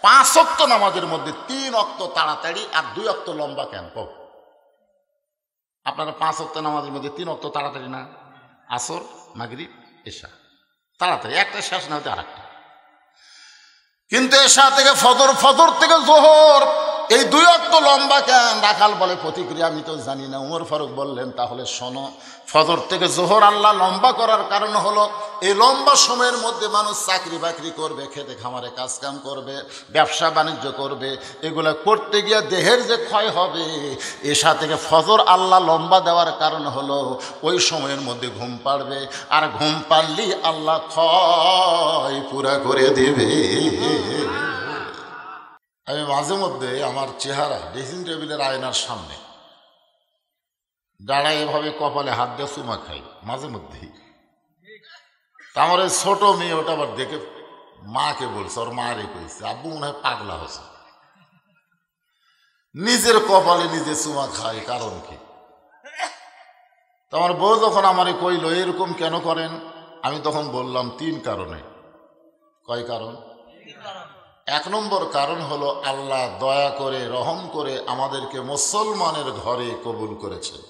5 ওয়াক্ত নামাজের মধ্যে 3 ওয়াক্ত তাড়াতাড়ি আর 2 ওয়াক্ত লম্বা কেন? আপনারা 5 ওয়াক্ত নামাজের মধ্যে 3 ওয়াক্ত তাড়াতাড়ি না? আসর, মাগরিব, এশা তাড়াতাড়ি, একটা শেষ না হতে আরেকটা। কিন্তু এশা থেকে ফজর, ফজর থেকে জোহর, এই 2 ওয়াক্ত লম্বা কেন? রাখাল বলে প্রতিক্রিয়া আমি তো জানি না। উমর ফারুক বললেন তাহলে শোনো, ফজর থেকে জোহর আল্লাহ লম্বা করার কারণ হলো এই লম্বা সময়ের মধ্যে মানুষ চাকরি বাকরি করবে, খেতে খামারে কাজ কাম করবে, ব্যবসা বাণিজ্য করবে, এগুলো করতে গিয়ে দেহের যে ক্ষয় হবে, এশা থেকে ফজর আল্লাহ লম্বা দেওয়ার কারণ হলো ওই সময়ের মধ্যে ঘুম পাড়বে, আর ঘুম পাড়লেই আল্লাহ ক্ষয় পুরা করে দেবে। আমি মাঝে মধ্যে আমার চেহারা ড্রেসিং টেবিলের আয়নার সামনে দাঁড়ায় এভাবে কপালে হাত দিয়ে চুমা খাই মাঝে মধ্যেই। তা আমার ওই ছোট মেয়ে ওটা আবার দেখে মাকে বলছে, ওর মারে কইছে আব্বু মনে হয় পাগলা হচ্ছে, নিজের কপালে নিজে চুমা খায়, কারণ কি? তো আমার বউ যখন আমারে কইল এরকম কেন করেন, আমি তখন বললাম 3 কারণে। কয় কারণ? 1 নম্বর কারণ হলো আল্লাহ দয়া করে রহম করে আমাদেরকে মুসলমানের ঘরে কবুল করেছেন।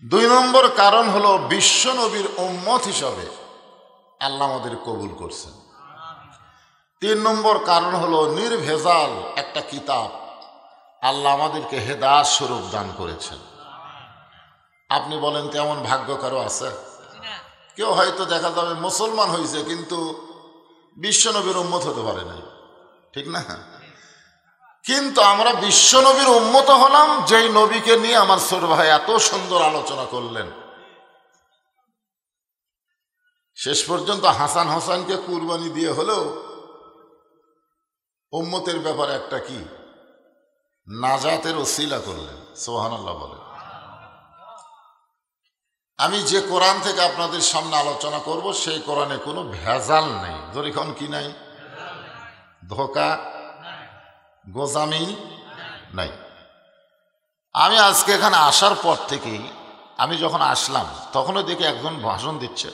2 নম্বর কারণ হলো বিশ্ব নবীর উম্মত হিসাবে আল্লাহ আমাদের কবুল করছেন। 3 নম্বর কারণ হলো নির্ভেজাল একটা কিতাব আল্লাহ আমাদেরকে হেদায়েত স্বরূপ দান করেছেন। আপনি বলেন তেমন ভাগ্য কারো আছে? কেউ হয়তো দেখা যাবে মুসলমান হয়েছে কিন্তু বিশ্বনবীর উম্মত হতে পারে না, ঠিক না? কিন্তু আমরা বিশ্বনবীর উম্মত হলাম যেই নবীকে নিয়ে আমার ছোট ভাই এত সুন্দর আলোচনা করলেন। শেষ পর্যন্ত হাসান হোসেনকে কুরবানি দিয়ে হলেও উম্মতের ব্যাপারে একটা কি নাজাতের ওসিলা করলেন। সুবহানাল্লাহ বলেন। আমি যে কোরআন থেকে আপনাদের সামনে আলোচনা করব সেই কোরআনে কোনো ভেজাল নেই। যখন কি নাই? ধোঁকা গোজামি নাই। আমি আজকে এখানে আসার পর থেকেই, আমি যখন আসলাম তখনও দেখি একজন ভাষণ দিচ্ছে,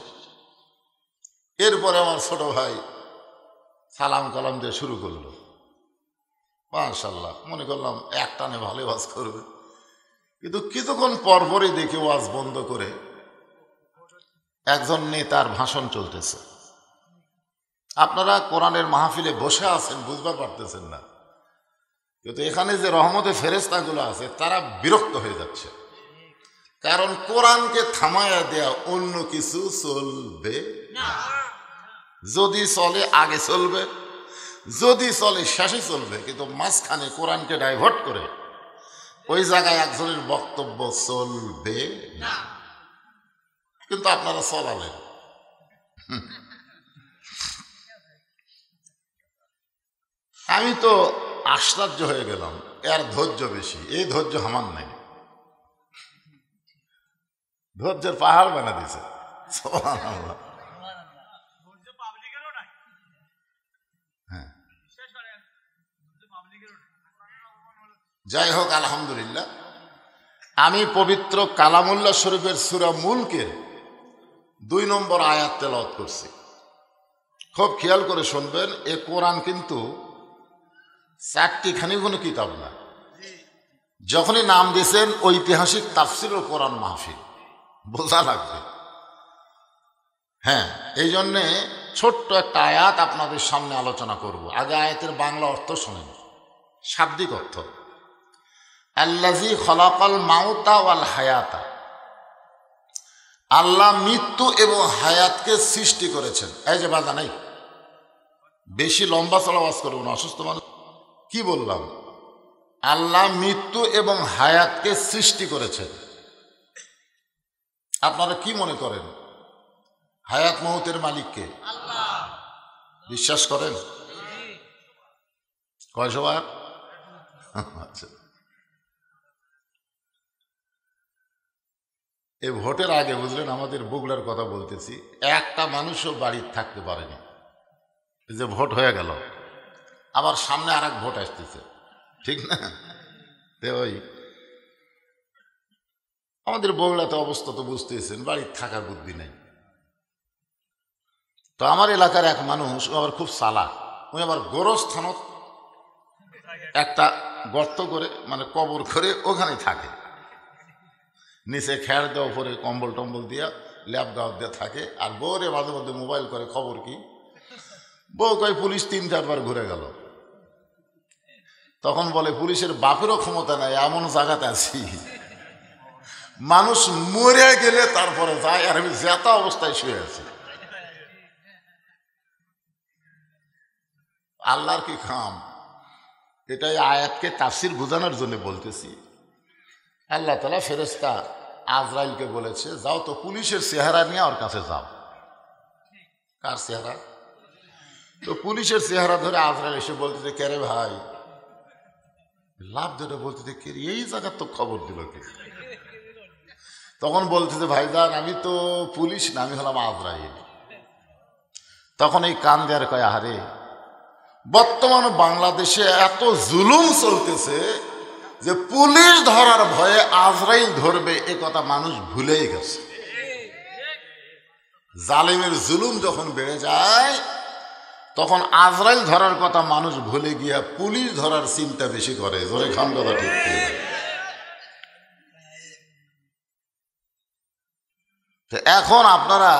এরপরে আমার ছোট ভাই সালাম কালাম দিয়ে শুরু করলো। মাশাআল্লাহ, মনে করলাম একটানে ভালো ওয়াজ করবে, কিন্তু কিছুক্ষণ পরপরই দেখি ওয়াজ বন্ধ করে একজন নেতার ভাষণ চলতেছে। আপনারা কোরআনের মাহফিলে বসে আছেন বুঝতে পারতেছেন না, কিন্তু এখানে যে রহমতে ফেরেশতাগুলো আছে তারা বিরক্ত হয়ে যাচ্ছে, কারণ কোরআনকে থামায়া দেয়া অন্য কিছু চলবে না। যদি চলে আগে চলবে, যদি চলে শেষে চলবে, কিন্তু মাঝখানে কোরআনকে ডাইভার্ট করে ওই জায়গায় একজনের বক্তব্য চলবে না। কিন্তু আপনারা চলালেন। আমি তো আশ্চর্য হয়ে গেলাম, এর ধৈর্য বেশি, এই ধৈর্য আমার নাই। ধৈর্যের পাহাড় বানা দিছে। হ্যাঁ, যাই হোক, আলহামদুলিল্লাহ। আমি পবিত্র কালামুল্লাহ শরীফের সূরা মুলকের 2 নম্বর আয়াত তেলাওয়াত করছি। খুব খেয়াল করে শুনবেন, এ কোরআন কিন্তু 4টিখানি কোনো কিতাব না। যখনই নাম দিয়েছেন ঐতিহাসিক তাফসীর ও কোরআন মাহফিল, বোঝা লাগবে। হ্যাঁ, এই জন্যে ছোট্ট একটা আয়াত আপনাদের সামনে আলোচনা করব। আগে আয়াতের বাংলা অর্থ শোনেন, শাব্দিক অর্থ। আল্লাযী খলাকাল মাউতা ওয়াল হায়াতা, আল্লাহ মৃত্যু এবং হায়াতকে সৃষ্টি করেছেন। এই যে বাধা নাই, বেশি লম্বা চড়া ওয়াজ করব না, অসুস্থ মানুষ। কি বললাম? আল্লাহ মৃত্যু এবং হায়াতকে সৃষ্টি করেছেন। আপনারা কি মনে করেন হায়াত মৌতের মালিককে? আল্লাহ। বিশ্বাস করেন? কয়শবার? আচ্ছা, এই ভোটের আগে বুঝলেন, আমাদের বগুড়ার কথা বলতেছি, একটা মানুষও বাড়ির থাকতে পারেনি। এই যে ভোট হয়ে গেল, আবার সামনে আর এক ভোট আসতেছে, ঠিক না? ওই আমাদের বগুড়াতে অবস্থা তো বুঝতেছেন, বাড়ির থাকার বুদ্ধি নেই। তো আমার এলাকার এক মানুষ, আবার খুব চালাক, ওই আবার গোরস্থানত একটা গর্ত করে মানে কবর করে ওখানে থাকে, নিচে খেয়ার দেওয়া উপরে কম্বল টম্বল দিয়া ল্যাপ গাওয়া দিয়ে থাকে। আর বউরে মাঝে মধ্যে মোবাইল করে খবর কি, বউ কয় পুলিশ 3-4 বার ঘুরে গেল। তখন বলে পুলিশের বাপেরও ক্ষমতা নাই, এমন জায়গাতে আছি মানুষ মরে গেলে তারপরে যায়, আর আমি জেতা অবস্থায় শুয়ে আছি। আল্লাহর কি খাম, এটাই আয়াতকে তাফসির বোঝানোর জন্য বলতেছি। আল্লাহ তাআলা ফেরেশতা আজরাইলকে বলেছে, যাও তো পুলিশের চেহারা নিয়ে ওর কাছে যাও। কার চেহারা? তো পুলিশের চেহারা ধরে আজরাইল এসে বলতেছে, কে রে ভাই? লাভ ধরে বলতেছে, কে এই জায়গার তো খবর দিল কে? তখন বলতেছে, ভাইজান আমি তো পুলিশ না, আমি হলাম আজরাইল। তখন এই কান দেয়ার কয়, আহারে বর্তমান বাংলাদেশে এত জুলুম চলতেছে যে পুলিশ ধরার ভয়ে আজরাইল ধরবে এ কথা মানুষ ভুলেই গেছে। জালেমের জুলুম যখন বেড়ে যায় তখন আজরাইল ধরার কথা মানুষ ভুলে গিয়া পুলিশ ধরার চিন্তা বেশি করে। জোরে খান কথা ঠিক। এখন আপনারা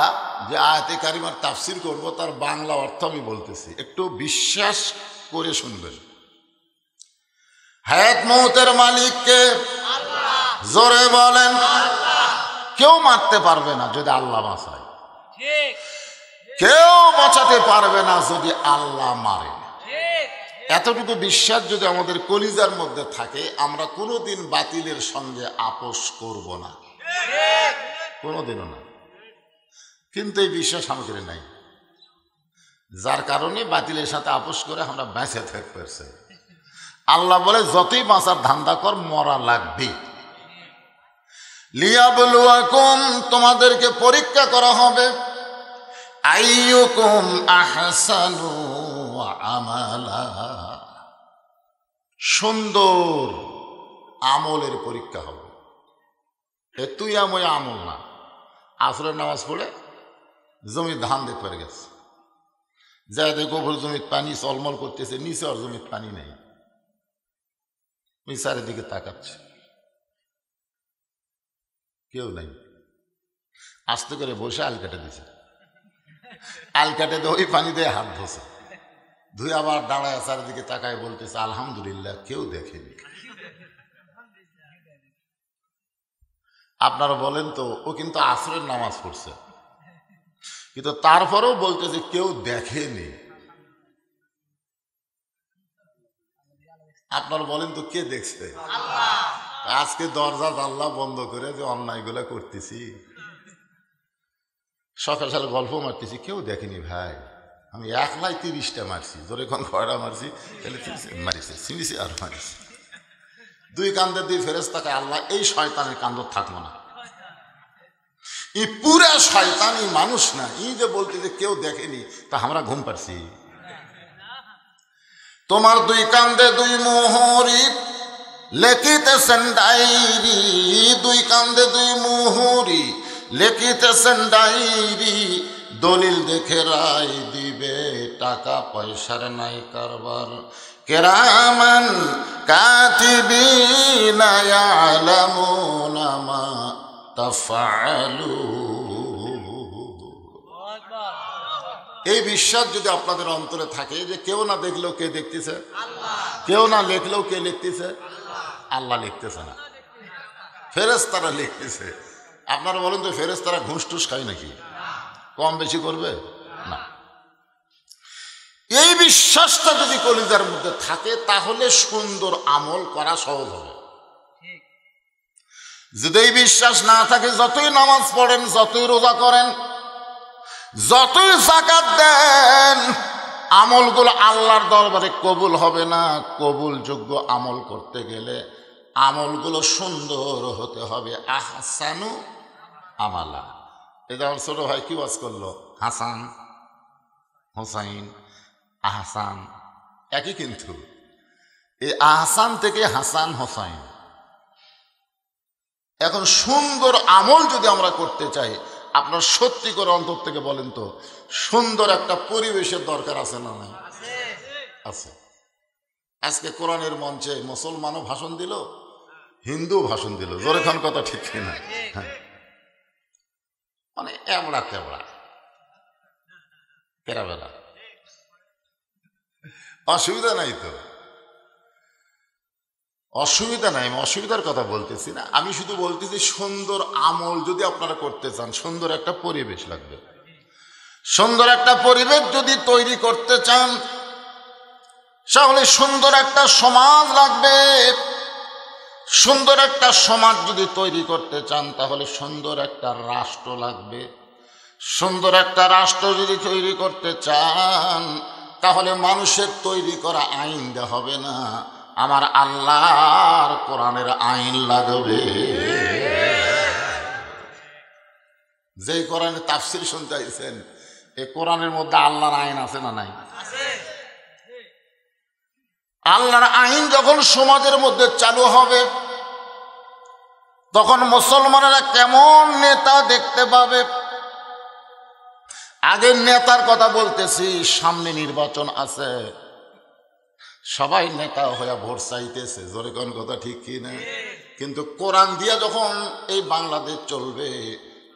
যে আয়াতে কারিমার তাফসির করব তার বাংলা অর্থ আমি বলতেছি, একটু বিশ্বাস করে শুনবেন। হায়াত মৌতের মালিককে জোরে বলেন। কেউ মারতে পারবে না যদি আল্লাহ বাঁচায়, কেউ বাঁচাতে পারবে না যদি আল্লাহ মারে। এতটুকু বিশ্বাস যদি আমাদের কলিজার মধ্যে থাকে, আমরা কোনোদিন বাতিলের সঙ্গে আপোষ করব না, কোনোদিনও না। কিন্তু এই বিশ্বাস আমাদের নাই, যার কারণে বাতিলের সাথে আপোষ করে আমরা বেঁচে থাকতে পারছি। আল্লাহ বলে, যতই বাঁচার ধান্দা কর, মরা লাগবে। লিয়াবলুয়াকুম, তোমাদেরকে পরীক্ষা করা হবে। আইয়ুকুম আহসানু আমালা, সুন্দর আমলের পরীক্ষা হবে। এ তুই আময় আমল না। আসরের নামাজ পড়ে জমি ধান দেখতে পারে গেছে, যাই দেখো ওপর জমির পানি চলমল করতেছে, নিচে আর জমির পানি নেই। ওই চারিদিকে তাকাচ্ছে, কেউ নাই। আস্তে করে বসে আল কেটে দিছে, আল কেটে দিয়ে ওই পানি দিয়ে হাত ধোছে, ধুয়ে আবার দাঁড়ায় চারিদিকে তাকায় বলতেছে, আলহামদুলিল্লাহ কেউ দেখেনি। আপনারা বলেন তো, ও কিন্তু আসরের নামাজ পড়ছে, কিন্তু তারপরেও বলতেছে কেউ দেখেনি। আপনারা বলেন তো কে দেখছে? আজকে দরজা জানলা বন্ধ করে যে অন্যায়গুলো করতেছি, সকাল সকাল গল্প মারতেছি, কেউ দেখেনি ভাই। আমি একলাই 30টা মারছি, জোরে কোন কয়টা মারছি, মারিছে চিনিছি আর মারিছি। দুই কান্দে দুই ফেরেশতাকে আল্লাহ, এই শয়তানের কান্দ থাকবো না। এই পুরা শয়তান, এই মানুষ না। এই যে বলতে যে কেউ দেখেনি, তা আমরা ঘুম পাচ্ছি। তোমার দুই কান্দে দুই মোহরি লেখিতেছেন ডায়েরি, দুই কান্দে দুই মোহরি লেখিতেছেন ডায়েরি, দলিল দেখে রায় দিবে, টাকা পয়সার নাই কারবার। কেরামান কাতিবিনা ইয়ালামুনা মা তাফআলুন। এই বিশ্বাস যদি আপনাদের অন্তরে থাকে যে কেউ না দেখলেও কে দেখতেছে, কেউ না লিখলেও কে লিখতেছে, আল্লাহ লিখতেছে না, ফেরেশতারা লিখতেছে। আপনারা বলেন তো, ফেরেশতারা ঘুষ টুস খায় নাকি? কম বেশি করবে না। এই বিশ্বাসটা যদি কলিজার মধ্যে থাকে, তাহলে সুন্দর আমল করা সহজ হবে। যদি এই বিশ্বাস না থাকে, যতই নামাজ পড়েন, যতই রোজা করেন, যতই যাকাত দেন, আমলগুলো আল্লাহর দরবারে কবুল হবে না। কবুলযোগ্য আমল করতে গেলে আমলগুলো সুন্দর হতে হবে। আহসানু আমালা। এটা আমার ছোট ভাই কি ওয়াজ করলো, হাসান হোসাইন আহসান একই, কিন্তু এই আহসান থেকে হাসান হোসাইন। এখন সুন্দর আমল যদি আমরা করতে চাই, আপনার সত্যি করে অন্তর থেকে বলেন তো, সুন্দর একটা পরিবেশের দরকার আছে না নাই? আছে। আজকে কোরআনের মঞ্চে মুসলমানও ভাষণ দিল, হিন্দু ভাষণ দিল, জোরে খান কথা ঠিক কিনা? হ্যাঁ, মানে এবড়া তেবড়া তেরা বেড়া, অসুবিধা নাই তো, অসুবিধা নাই। আমি অসুবিধার কথা বলতেছি না, আমি শুধু বলতেছি সুন্দর আমল যদি আপনারা করতে চান, সুন্দর একটা পরিবেশ লাগবে। সুন্দর একটা পরিবেশ যদি তৈরি করতে চান, তাহলে সুন্দর একটা সমাজ লাগবে। সুন্দর একটা সমাজ যদি তৈরি করতে চান, তাহলে সুন্দর একটা রাষ্ট্র লাগবে। সুন্দর একটা রাষ্ট্র যদি তৈরি করতে চান, তাহলে মানুষের তৈরি করা আইন দেওয়া হবে না, আমার আল্লাহর কোরআনের আইন লাগবে। যেই কোরআনের তাফসীর শুনতে আইছেন, এই কোরআনের মধ্যে আল্লাহর আইন আছে না নাই? আল্লাহর আইন যখন সমাজের মধ্যে চালু হবে, তখন মুসলমানেরা কেমন নেতা দেখতে পাবে। আগের নেতার কথা বলতেছি, সামনে নির্বাচন আছে, সবাই নেতা হয়ে ভোট চাইতেছে, জোরে কোন কথা ঠিক কি না? কিন্তু কোরআন দিয়া যখন এই বাংলাদেশ চলবে,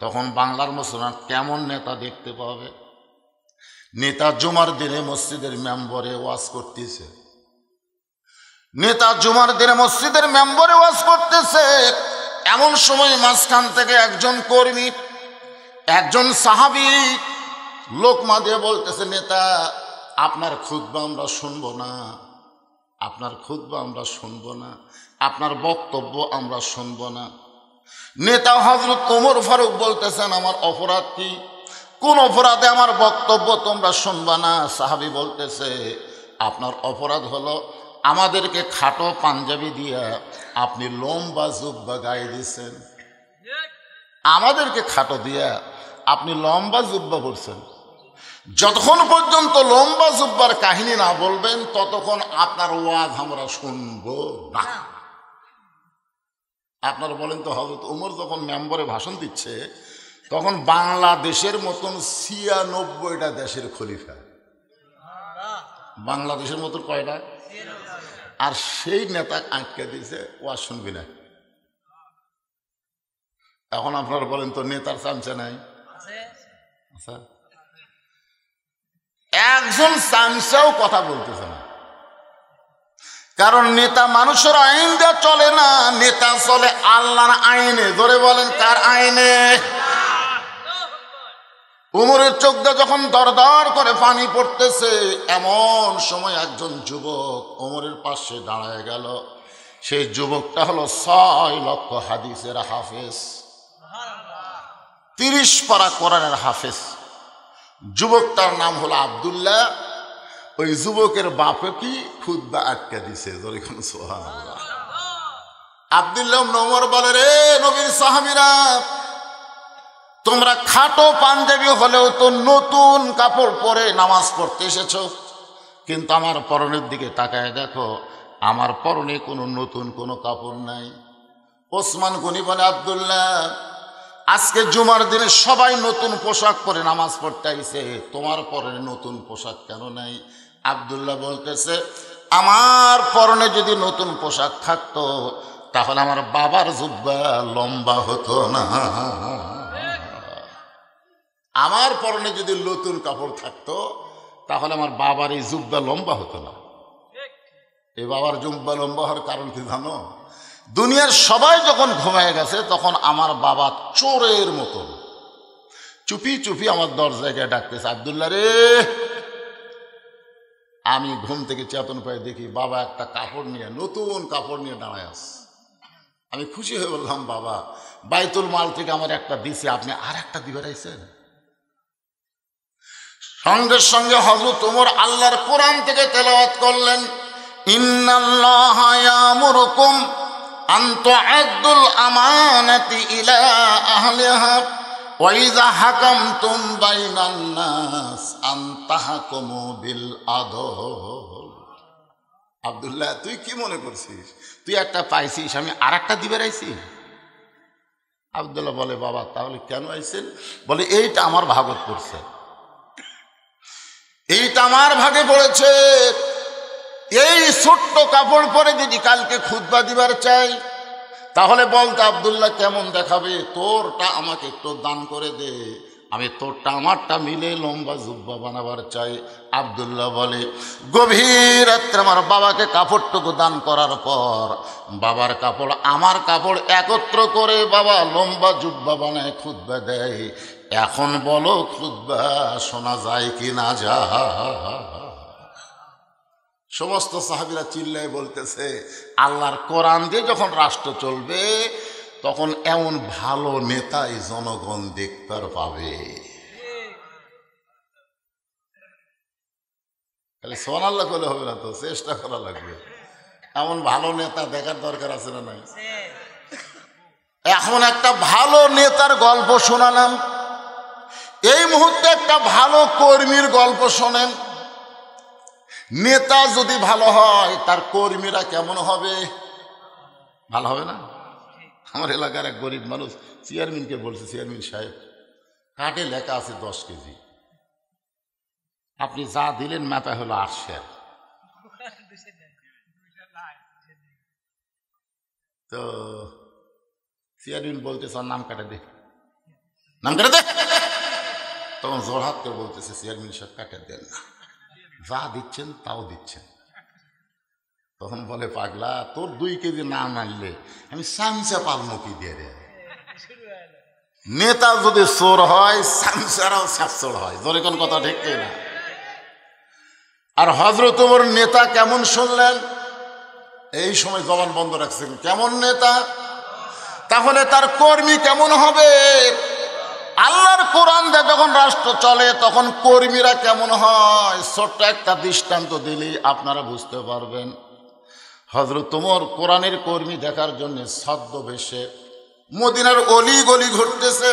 তখন বাংলার মুসলমান কেমন নেতা দেখতে পাবে। নেতা জুমার দিনে মসজিদের মেম্বরে ওয়াজ করতেছে, নেতা জুমার দিনে মসজিদের মেম্বরে ওয়াজ করতেছে, এমন সময় মাঝখান থেকে একজন কর্মী, একজন সাহাবী লোকমা দিয়ে বলতেছে, নেতা আপনার খুতবা আমরা শুনবো না, আপনার খুতবা আমরা শুনবো না, আপনার বক্তব্য আমরা শুনবো না। নেতা হযরত ওমর ফারুক বলতেছেন, আমার অপরাধ কি? কোন অপরাধে আমার বক্তব্য তোমরা শুনবা না? সাহাবী বলতেছে, আপনার অপরাধ হলো আমাদেরকে খাটো পাঞ্জাবি দিয়া আপনি লম্বা জুব্বা গায়ে দিয়েছেন, আমাদেরকে খাটো দিয়া আপনি লম্বা জুব্বা পরছেন। যতক্ষণ পর্যন্ত লম্বা জুব্বার কাহিনী না বলবেন, ততক্ষণ আপনার ওয়াজ আমরা শুনবো না। আপনারা বলেন তো, হযরত ওমর যখন মেম্বরে ভাষণ দিচ্ছে, তখন বাংলাদেশের মতন ৯৬টা দেশের খলিফা, বাংলাদেশের মতন কয়টা? আর সেই নেতা আটকে দিয়েছে, ওয়াজ শুনবি না। এখন আপনারা বলেন তো, নেতার চামচা নাই? আচ্ছা, একজন চামচাও কথা বলতেছে না, কারণ নেতা মানুষের আইন দেওয়া চলে না, নেতা চলে আল্লাহর আইনে। ধরে বলেন, কার আইনে? উমরের চোখ দিয়ে যখন দরদর করে পানি পড়তেছে, এমন সময় একজন যুবক উমরের পাশে দাঁড়ায় গেল। সেই যুবকটা হলো ৬ লক্ষ হাদিসের হাফেজ, ৩০ পারা কোরআনের হাফেজ। যুবকটার নাম হলো আব্দুল্লাহ। ওই যুবকের বাপে কি খুতবা আটকে দিছে, যখন সুবহানাল্লাহ। আব্দুল্লাহ ইবনে ওমর বলে, রে নবীর সাহাবীরা, তোমরা খাটো পাঞ্জাবি হলেও তো নতুন কাপড় পরে নামাজ পড়তে এসেছো, কিন্তু আমার পরনের দিকে তাকায় দেখো, আমার পরনে কোনো নতুন কোনো কাপড় নাই। ওসমান গনি বলে, আব্দুল্লাহ, আজকে জুমার দিনে সবাই নতুন পোশাক পরে নামাজ পড়তে আইছে, তোমার পরনে নতুন পোশাক কেন নাই? আব্দুল্লাহ বলতেছে, আমার পরনে যদি নতুন পোশাক থাকতো, তাহলে আমার বাবার জুব্বা লম্বা হতো না। আমার পরনে যদি নতুন কাপড় থাকতো, তাহলে আমার বাবার এই জুব্বা লম্বা হতো না। এই বাবার জুব্বা লম্বা হওয়ার কারণ কি জানো? দুনিয়ার সবাই যখন ঘুমায় গেছে, তখন আমার বাবা চোরের মতন চুপি চুপি আমার দরজায় গিয়ে ডাকতেছে, আব্দুল্লাহ রে। আমি ঘুম থেকে চেতন পাই, দেখি বাবা একটা কাপড় নিয়ে, নতুন কাপড় নিয়ে দাঁড়ায় আছে। আমি খুশি হয়ে বললাম, বাবা, বাইতুল মাল থেকে আমার একটা দিছে, আপনি আর একটা দিবে রাইছেন। সঙ্গে সঙ্গে হযরত ওমর আল্লাহর কোরআন থেকে তেলাওয়াত করলেন, ইন্নাল্লাহা ইয়ামুরুকুম আন তুআদ্দুল আমানাতি ইলা আহলিহা ওয়া ইযা হাকামতুম বাইনান নাস আন তাহকুমু বিল আদল। আব্দুল্লাহ, তুই কি মনে করছিস তুই একটা পাইছিস, আমি আর একটা দিবে রাইছি? আব্দুল্লাহ বলে, বাবা, তাহলে কেন আইছেন? বলে, এইটা আমার ভাগত পড়ছে, এইটা আমার ভাগে পড়েছে, ছোট্ট কাপড় পরে যদি কালকে খুতবা দিবার চাই, তাহলে বলতে আব্দুল্লাহ কেমন দেখাবে, তোরটা আমাকে একটু দান করে দে, আমি তোরটা আমারটা মিলে লম্বা জুব্বা বানাবার চাই। আব্দুল্লাহ বলে, গভীর রাত্রে আমার বাবাকে কাপড়টুকু দান করার পর বাবার কাপড় আমার কাপড় একত্র করে বাবা লম্বা জুব্বা বানায় খুতবা দেয়। এখন বলো খুতবা শোনা যায় কি না যায়? সমস্ত সাহাবীরা চিল্লায় বলতেছে, আল্লাহর কোরআন দিয়ে যখন রাষ্ট্র চলবে তখন এমন ভালো নেতাই জনগণ দেখতে পাবে। তাহলে সুবহানাল্লাহ বলে হবে না তো, চেষ্টা করা লাগবে। এমন ভালো নেতা দেখার দরকার আছে না নাই? এখন একটা ভালো নেতার গল্প শোনালাম, এই মুহূর্তে একটা ভালো কর্মীর গল্প শোনেন। নেতা যদি ভালো হয় তার কর্মীরা কেমন হবে? ভালো হবে না? আমার এলাকার এক গরিব মানুষ চেয়ারম্যানকে বলছে, চেয়ারম্যান সাহেব, কার্ডে লেখা আছে 10 কেজি, আপনি যা দিলেন মাথায় হলো 8 শের। তো চেয়ারম্যান বলতেছে নাম কাটে দে, নাম কাটে দে। তখন জোরহাত করে বলতেছে, চেয়ারম্যান সাহেব কাটে দেন না, যা দিচ্ছেন তাও দিচ্ছেন। তখন বলে, পাগলা, তোর 2 কেজি না মানলে আমি সামসা পালমো কি দিয়ে রে? নেতা যদি চোর হয় সামসারাও সাপচোর হয়, ধরে কোন কথা ঠিক না? আর হযরত ওমর নেতা কেমন শুনলেন? এই সময় জবান বন্ধ রাখছেন, কেমন নেতা? তাহলে তার কর্মী কেমন হবে? আল্লাহর কোরআন দিয়ে যখন রাষ্ট্র চলে তখন কর্মীরা কেমন হয়? ছোট্ট একটা দৃষ্টান্ত দিলেই আপনারা বুঝতে পারবেন। হযরত ওমর কোরআনের কর্মী দেখার জন্য ছদ্মবেশে মদিনার অলি গলি ঘুরতেছে।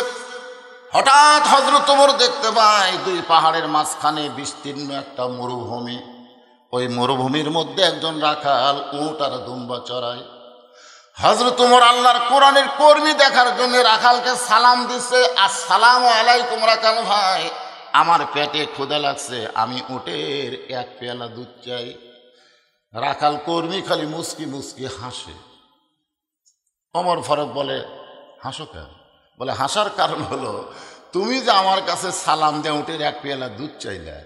হঠাৎ হযরত ওমর দেখতে পায় 2 পাহাড়ের মাঝখানে বিস্তীর্ণ একটা মরুভূমি। ওই মরুভূমির মধ্যে একজন রাখাল উট আর দুম্বা চড়ায়। হযরত ওমর আল্লাহর কোরআনের কর্মী দেখার জন্য রাখালকে সালাম দিচ্ছে, আসসালামু আলাইকুম রাখাল ভাই, আমার পেটে ক্ষুধা লাগছে, আমি উটের 1 পেয়ালা দুধ চাই। রাখাল কর্মী খালি মুস্কি মুস্কি হাসে। ওমর ফারুক বলে, হাসো কেন? বলে, হাসার কারণ হলো তুমি যে আমার কাছে সালাম দিয়ে উটের 1 পেয়ালা দুধ চাইলে,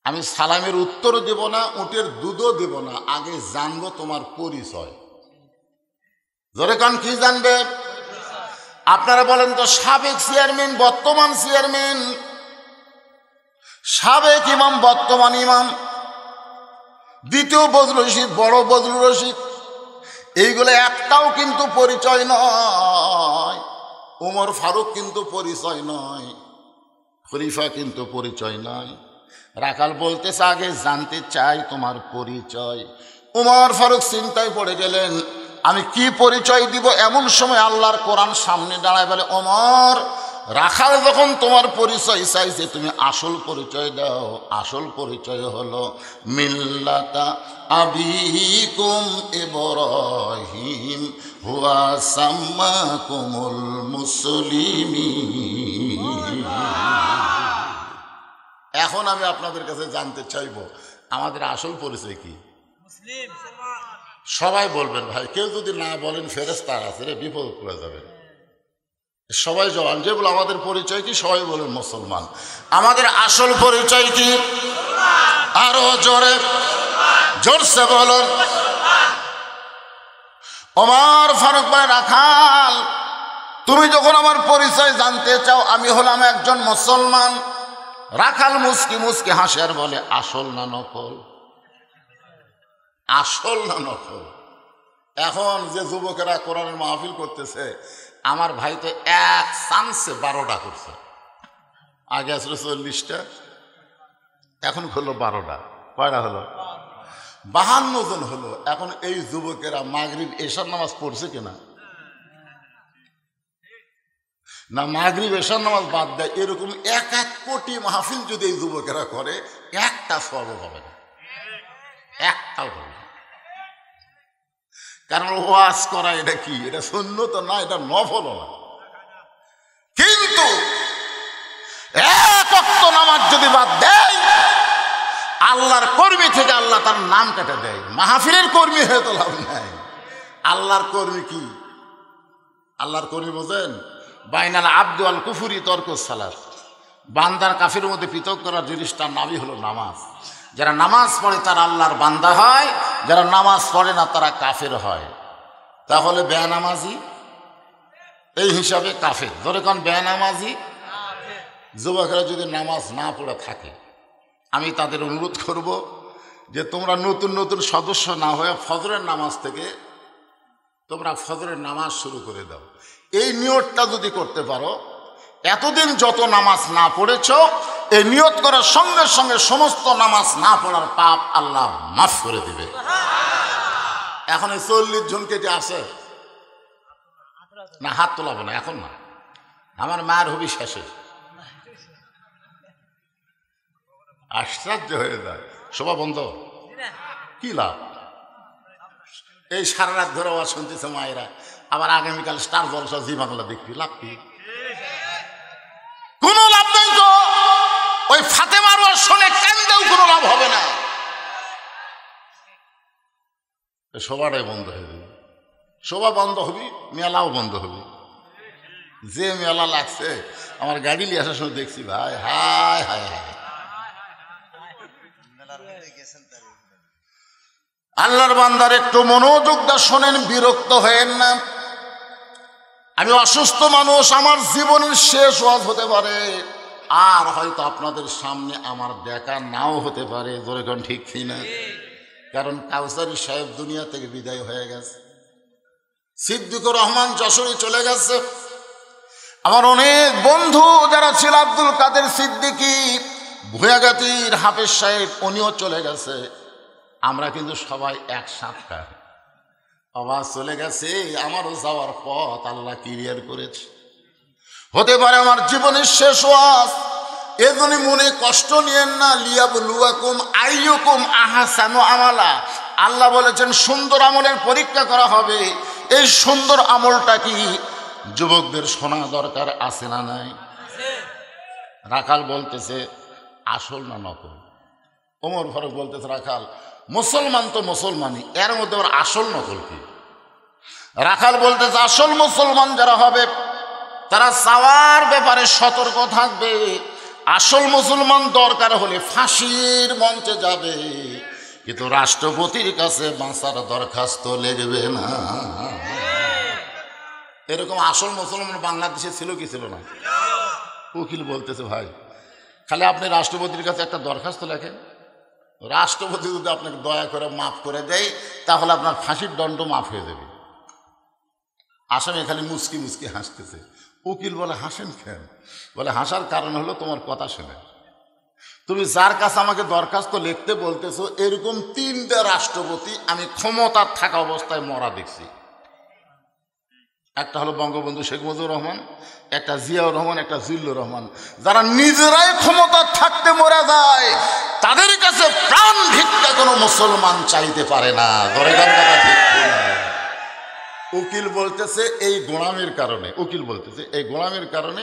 আমি সালামের উত্তর দেব না, উটের দুধও দেব না, আগে জানবো তোমার পরিচয়। জোরে কান, কি জানবে? আপনারা বলেন তো, সাবেক চেয়ারম্যান বর্তমান চেয়ারম্যান, সাবেক ইমাম বর্তমান ইমাম, দ্বিতীয় বজলুর রশিদ বড় বজলুর রশিদ, এইগুলো একটাও কিন্তু পরিচয় নয়। ওমর ফারুক কিন্তু পরিচয় নয়, খলিফা কিন্তু পরিচয় নয়। রাখাল বলতেছে, আগে জানতে চাই তোমার পরিচয়। ওমর ফারুক চিন্তায় পড়ে গেলেন, আমি কি পরিচয় দিব? এমন সময় আল্লাহর কোরআন সামনে দাঁড়ায় বলে, ওমর, রাখাল যখন তোমার পরিচয় চাইছে তুমি আসল পরিচয় দাও। আসল পরিচয় হলো মিল্লাতা আবিকুম ইব্রাহিম হুয়া সাম্মাকুমুল মুসলিমিন। এখন আমি আপনাদের কাছে জানতে চাইবো আমাদের আসল পরিচয় কি? মুসলিম। সবাই বলবেন ভাই, কেউ যদি না বলেন ফেরেশতা আছে রে, বিপদ পড়ে যাবেন। সবাই জবান, যেগুলো আমাদের পরিচয় কি সবাই বলেন মুসলমান। আমাদের আসল পরিচয় কি? আরো জোরে জোরসে বলুন। ওমর ফারুক ভাই, রাখাল, তুমি যখন আমার পরিচয় জানতে চাও, আমি হলাম একজন মুসলমান। রাখাল মুস্কি মুস্কি হাসে আর বলে, আসল না নকল? আসল না নকল? এখন যে যুবকেরা কোরআনের মাহফিল করতেছে, আমার ভাই তো 1 চান্সে 12টা করছে। আগে আসলে 40টা, এখন হলো 12টা। কয়টা হলো? 52 জন হলো। এখন এই যুবকেরা মাগরিব এশার নামাজ পড়ছে কিনা? না, মাগরিব এশার নামাজ বাদ দেয়। এরকম 1 কোটি মাহফিল যদি এই যুবকেরা করে, একটা সওয়াব হবে না, একটাও হবে না। কারণ ওয়াজ করা এটা কি? এটা সুন্নত না, এটা নফল না। কিন্তু 1 ওয়াক্ত নামাজ যদি বাদ দেয়, আল্লাহর কর্মী থেকে আল্লাহ আল্লাহ তার নাম কেটে দেয়। মাহফিলের কর্মী হয়ে তো লাভ নাই। আল্লাহর কর্মী কি? আল্লাহর কর্মী বোঝেন? বাইনাল আব্দু আল কুফুরি তরকুস সালাত, বান্দার কাফের মধ্যে পৃথক করার জিনিসটার নামই হলো নামাজ। যারা নামাজ পড়ে তারা আল্লাহর বান্দা হয়, যারা নামাজ পড়ে না তারা কাফের হয়। তাহলে বেনামাজি এই হিসাবে কাফের। ধরে কোন বেনামাজি যুবকেরা যদি নামাজ না পড়ে থাকে, আমি তাদের অনুরোধ করব যে তোমরা নতুন নতুন সদস্য না হয়ে ফজরের নামাজ থেকে তোমরা ফজরের নামাজ শুরু করে দাও। এই নিয়তটা যদি করতে পারো, এতদিন যত নামাজ না পড়েছ, এই নিয়ত করার সঙ্গে সঙ্গে সমস্ত নামাজ না পড়ার পাপ আল্লাহ মাফ করে দিবে। এখন এই 40 জন কেটে আসে না, হাত তোলাবো না এখন না, আমার মায়ের হবি শেষে। আশ্চর্য হয়ে যায়, শোভা বন্ধ, কি লাভ? এই সারা রাত ধরে আওয়াজ শুনতেছে মায়েরা, আবার আগামীকাল স্টার জলসা জি বাংলা দেখবি, লাভ কি? কোনো লাভ নেই তো। ওই ফাতেমার ওয়াজ শুনে কান্দেও কোনো লাভ হবে না, সবাটাই বন্ধ হয়ে যাবে। শোভা বন্ধ হবি, মেলাও বন্ধ হবি। যে মেলা লাগছে, আমার গাড়ি নিয়ে আসার সময় দেখছি ভাই, হায় হায় হায়। আল্লাহর বান্দার একটু মনোযোগ দা শোনেন, বিরক্ত হয়েন না। আমি অসুস্থ মানুষ, আমার জীবনের শেষ ওয়াজ হতে পারে, আর হয়তো আপনাদের সামনে আমার দেখা নাও হতে পারে। যেরকম ঠিক না, কারণ কাউসারি সাহেব দুনিয়া থেকে বিদায় হয়ে গেছে, সিদ্দিকুর রহমান যশোরে চলে গেছে, আমার অনেক বন্ধু যারা ছিল, আব্দুল কাদের সিদ্দিকী, ভুয়াগাতির হাফেজ সাহেব, উনিও চলে গেছে। আমরা কিন্তু সবাই একসাথে আবার চলে গেছে। আমারও যাওয়ার পথ আল্লাহ ক্লিয়ার করেছে। হতে পারে আমার জীবনের শেষ ওয়াজ, এজন্য মনে কষ্ট নিয়েন না। লিয়াবলুয়াকুম আইয়ুকুম আহসানু আমালা, আল্লাহ বলেছেন সুন্দর আমলের পরীক্ষা করা হবে। এই সুন্দর আমলটা কি যুবকদের শোনা দরকার আছে না নাই? রাখাল বলতেছে আসল না নকল? ওমর ফারুক বলতেছে রাখাল মুসলমান তো মুসলমানই, এর মধ্যে ওর আসল নকল কি? রাখাল বলতেছে আসল মুসলমান যারা হবে তারা চাওয়ার ব্যাপারে সতর্ক থাকবে। আসল মুসলমান দরকার হলে ফাঁসির মঞ্চে যাবে, কিন্তু রাষ্ট্রপতির কাছে বাঁচার দরখাস্ত লিখবে না। এরকম আসল মুসলমান বাংলাদেশে ছিল কি ছিল না? উকিল বলতেছে ভাই, খালি আপনি রাষ্ট্রপতির কাছে একটা দরখাস্ত লেখেন, রাষ্ট্রপতি যদি আপনাকে দয়া করে মাফ করে দেয়, তাহলে আপনার ফাঁসির দণ্ড মাফ হয়ে যাবে। আসামি খালি মুচকি মুচকি হাসতেছে। উকিল বলে হাসেন কেন? বলে হাসার কারণ হলো তোমার কথা শুনে। তুমি যার কাছে আমাকে দরখাস্ত লিখতে বলতেছো, এরকম 3টে রাষ্ট্রপতি আমি ক্ষমতার থাকা অবস্থায় মরা দেখছি। একটা হলো বঙ্গবন্ধু শেখ মুজিবুর রহমান, একটা জিয়াউর রহমান, একটা জিল্লুর রহমান। যারা নিজেরাই ক্ষমতা থাকতে মরে যায়, তাদের কাছে প্রাণ ভিক্ষা কোনো মুসলমান চাইতে পারে না। উকিল বলতেছে এই গোলামের কারণে, উকিল বলতেছে এই গোলামের কারণে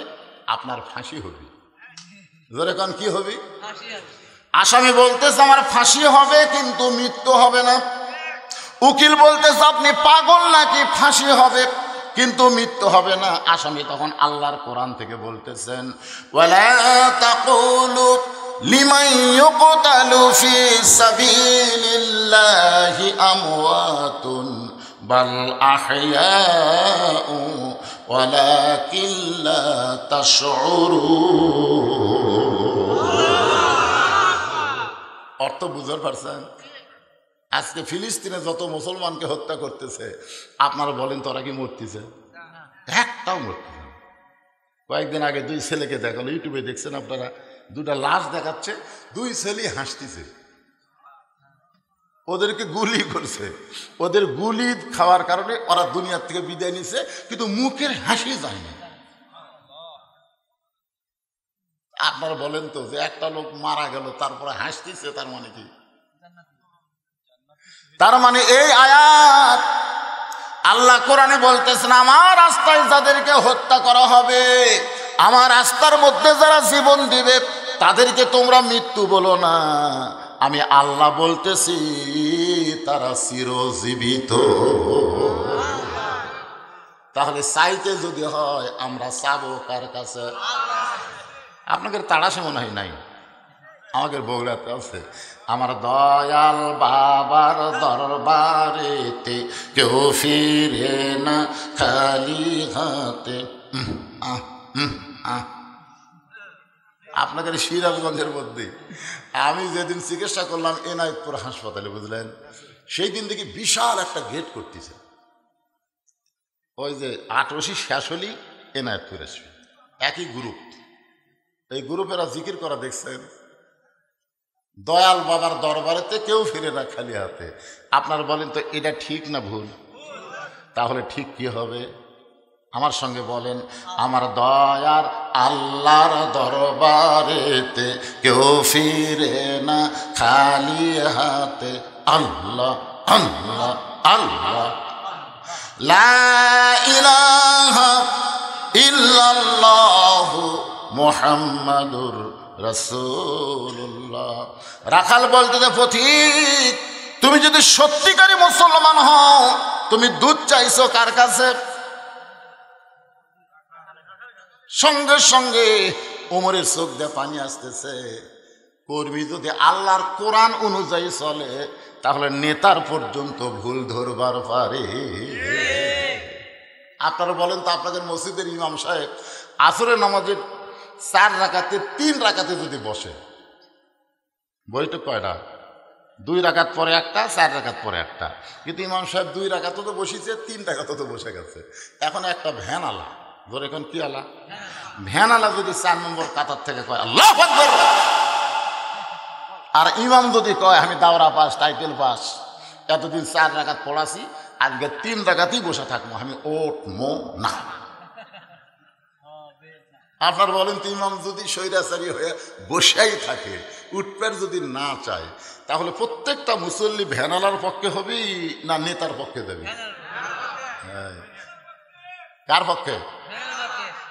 আপনার ফাঁসি হবে। যেরকম কি হবে? আসামি বলতেছে আমার ফাঁসি হবে কিন্তু মৃত্যু হবে না। উকিল বলতেছে আপনি পাগল নাকি, ফাঁসি হবে কিন্তু মৃত্যু হবে না। আসামি তখন আল্লাহর কোরআন থেকে বলতেছেন ওয়ালা তাকুলু লিমান ইউকতালু ফি সাবিলিল্লাহি আমওয়াতুন বাল আহইয়াউ ওয়ালাকিন লা তাশউরুন। অর্থ বুঝতে পারছেন? আজকে ফিলিস্তিনে যত মুসলমানকে হত্যা করতেছে, আপনারা বলেন তোরা কি মরতেছে? একটাও মরতেছে না। কয়েকদিন আগে 2 ছেলেকে দেখালো, ইউটিউবে দেখছেন আপনারা, 2টা লাশ দেখাচ্ছে, 2 ছেলে হাসতেছে। ওদেরকে গুলি করছে, ওদের গুলি খাওয়ার কারণে ওরা দুনিয়ার থেকে বিদায় নিছে, কিন্তু মুখের হাসি যায়নি। আপনারা বলেন তো যে একটা লোক মারা গেল তারপরে হাসতেছে, তার মানে কি? তার মানে এই আয়াত আল্লাহ কোরআনে বলতেছেন আমার রাস্তায় যাদেরকে হত্যা করা হবে, আমার রাস্তার মধ্যে যারা জীবন দিবে, তাদেরকে তোমরা মৃত্যু বলো না, আমি আল্লাহ বলতেছি তারা চিরজীবিত। তাহলে চাইতে যদি হয় আমরা চাবো কার কাছে? আপনাদের তাড়াশে মনে হয় নাই, আমাদের বগুড়াতে আছে। আমার দয়াল বাবার দরবারেতে কেউ ফিরে না খালি হাতে। আপনাদের সিরাজগঞ্জের মধ্যে আমি যেদিন চিকিৎসা করলাম এনায়েতপুর হাসপাতালে, বুঝলেন, সেই দিন থেকে বিশাল একটা গেট করতেছে। ওই যে ৮ শেষ হলি এনায়েতপুর আসবে, একই গ্রুপ। এই গ্রুপেরা জিকির করা দেখছেন, দয়াল বাবার দরবারেতে কেউ ফিরে না খালি হাতে। আপনার বলেন তো এটা ঠিক না ভুল? তাহলে ঠিক কি হবে? আমার সঙ্গে বলেন, আমার দয়ার আল্লাহর দরবারেতে কেউ ফিরে না খালি হাতে। আল্লাহ আল্লাহ আল্লাহ, লা ইলাহা ইল্লাল্লাহু মুহাম্মাদুর রাসূলুল্লাহ। রাখাল বলতে পথিক, তুমি যদি সত্যিকারী মুসলমান হও, তুমি দুধ চাইছো কার কাছে? সঙ্গে সঙ্গে ওমরের চোখ দিয়ে পানি আসতেছে। কর্মী যদি আল্লাহর কোরআন অনুযায়ী চলে, তাহলে নেতার পর্যন্ত ভুল ধরবার পারে। আপনারা বলেন তো, আপনাদের মসজিদের ইমাম সাহেব আসরের নামাজের 4 রাকাতে 3 রাকাতে যদি বসে, বইটা কয়টা? 2 রাকাত পরে একটা, 4 রাকাত পরে একটা। কিন্তু ইমাম সাহেব 2 রাকাতও তো বসেছে, 3 রাকাতও তো বসে গেছে। এখন একটা ভ্যান আলা, ধর এখন কি আলা, ভ্যান আলা যদি 4 নম্বর কাতার থেকে কয় আল্লাহু আকবার, আর ইমাম যদি কয় আমি দাওরা পাস, টাইটেল পাস, এতদিন 4 রাকাত পড়াছি, আজকে 3 রাকাতই বসে থাকবো, আমি উঠবো না। আপনার বলেন তো, ইমাম যদি স্বৈরাচারী হয়ে বসেই থাকে, উঠপের যদি না চায়, তাহলে প্রত্যেকটা মুসল্লি ভ্যানালার পক্ষে হবে না নেতার পক্ষে দেবে? কার পক্ষে?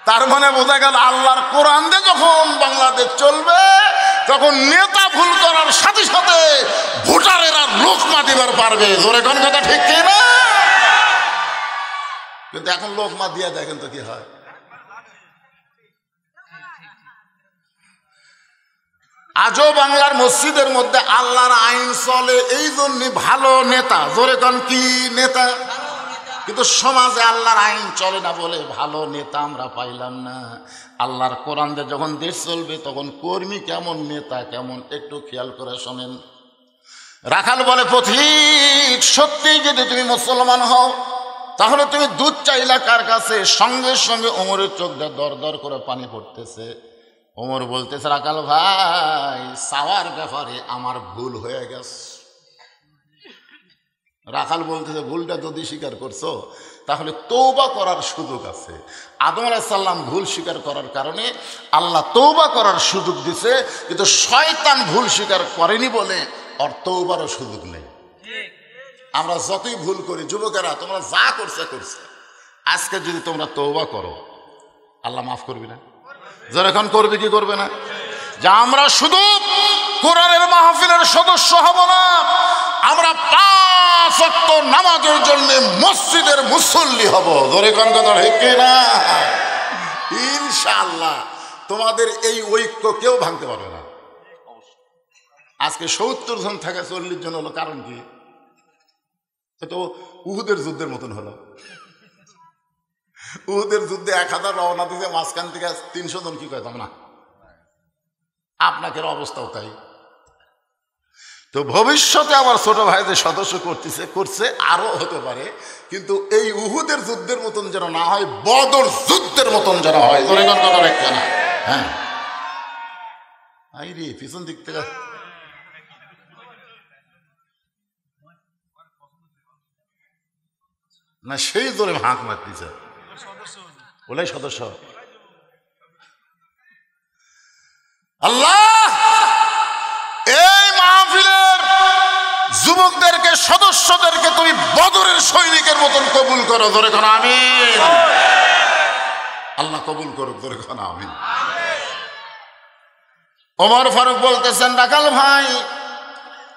তার মানে বোঝা গেল, আল্লাহর কোরআন দিয়ে যখন বাংলাদেশ চলবে, তখন নেতা ভুল করার সাথে সাথে ভোটারেরা লোকমা দিবার পারবে। জোরে কোন কথা ঠিক কি না? কিন্তু এখন লোকমা দিয়ে দেখেন তো কি হয়। আজও বাংলার মসজিদের মধ্যে আল্লাহর আইন চলে, এই জন্য ভালো নেতা। জোরে কোন কি নেতা? কিন্তু সমাজে আল্লাহর আইন চলে না বলে ভালো নেতা আমরা পাইলাম না। আল্লাহর কোরআন দিয়ে যখন দেশ চলবে, তখন কর্মী কেমন, নেতা কেমন, একটু খেয়াল করে শোনেন। রাখাল বলে, পথিক সত্যিই যদি তুমি মুসলমান হও, তাহলে তুমি দুধ চাইলা কার কাছে? সঙ্গে সঙ্গে ওমরের চোখ দিয়ে দর দর করে পানি পড়তেছে। ওমর বলতেছে, রাখাল ভাই, চাওয়ার ব্যাপারে আমার ভুল হয়ে গেছে। রাখাল বলতেছে, ভুলটা যদি স্বীকার করছো, তাহলে তওবা করার সুযোগ আছে। আদম আলাইহিস সালাম ভুল স্বীকার করার কারণে আল্লাহ তওবা করার সুযোগ দিছে, কিন্তু শয়তান ভুল স্বীকার করেনি বলে ওর তওবারও সুযোগ নেই। আমরা যতই ভুল করি, যুবকেরা তোমরা যা করছে, আজকে যদি তোমরা তওবা করো, আল্লাহ মাফ করবি না? যখন করবে কি করবে না? যে আমরা শুধু কোরআনের মাহফিলের সদস্য হব না, আমরা 5 ওয়াক্ত নামাজের জন্য মসজিদের মুসল্লি হব। ধরে কোন কথা ঠিক না? ইনশাআল্লাহ তোমাদের এই ঐক্য কেউ ভাঙতে পারবে না। আজকে 70 জন থাকে 40 জন হলো, কারণ কি? তো উহুদের যুদ্ধের মতন হলো। উহুদের যুদ্ধে 1000 রওনা দিতে, মাঝখান থেকে 300 জন কি কইতাম না? আপনাদের অবস্থাও তাই। তো ভবিষ্যতে আমার ছোট ভাই যে সদস্য করছে, আরো হতে পারে, কিন্তু এই উহুদের যুদ্ধের মতন যেন না হয়, বদর যুদ্ধের মতন যেন হয়। হ্যাঁ, রে পিছন দিক থেকে না, সেই জোরে হাঁক মারতেছে, ওলাই সদস্য। আল্লাহ এই মাহফিলের যুবকদেরকে, সদস্যদেরকে তুমি বদরের সৈনিকের মতন কবুল করো। ধরে কোন আমিন। আল্লাহ কবুল করুক। ধরে কোন আমিন। ওমর ফারুক বলতেছেন, রাখাল ভাই,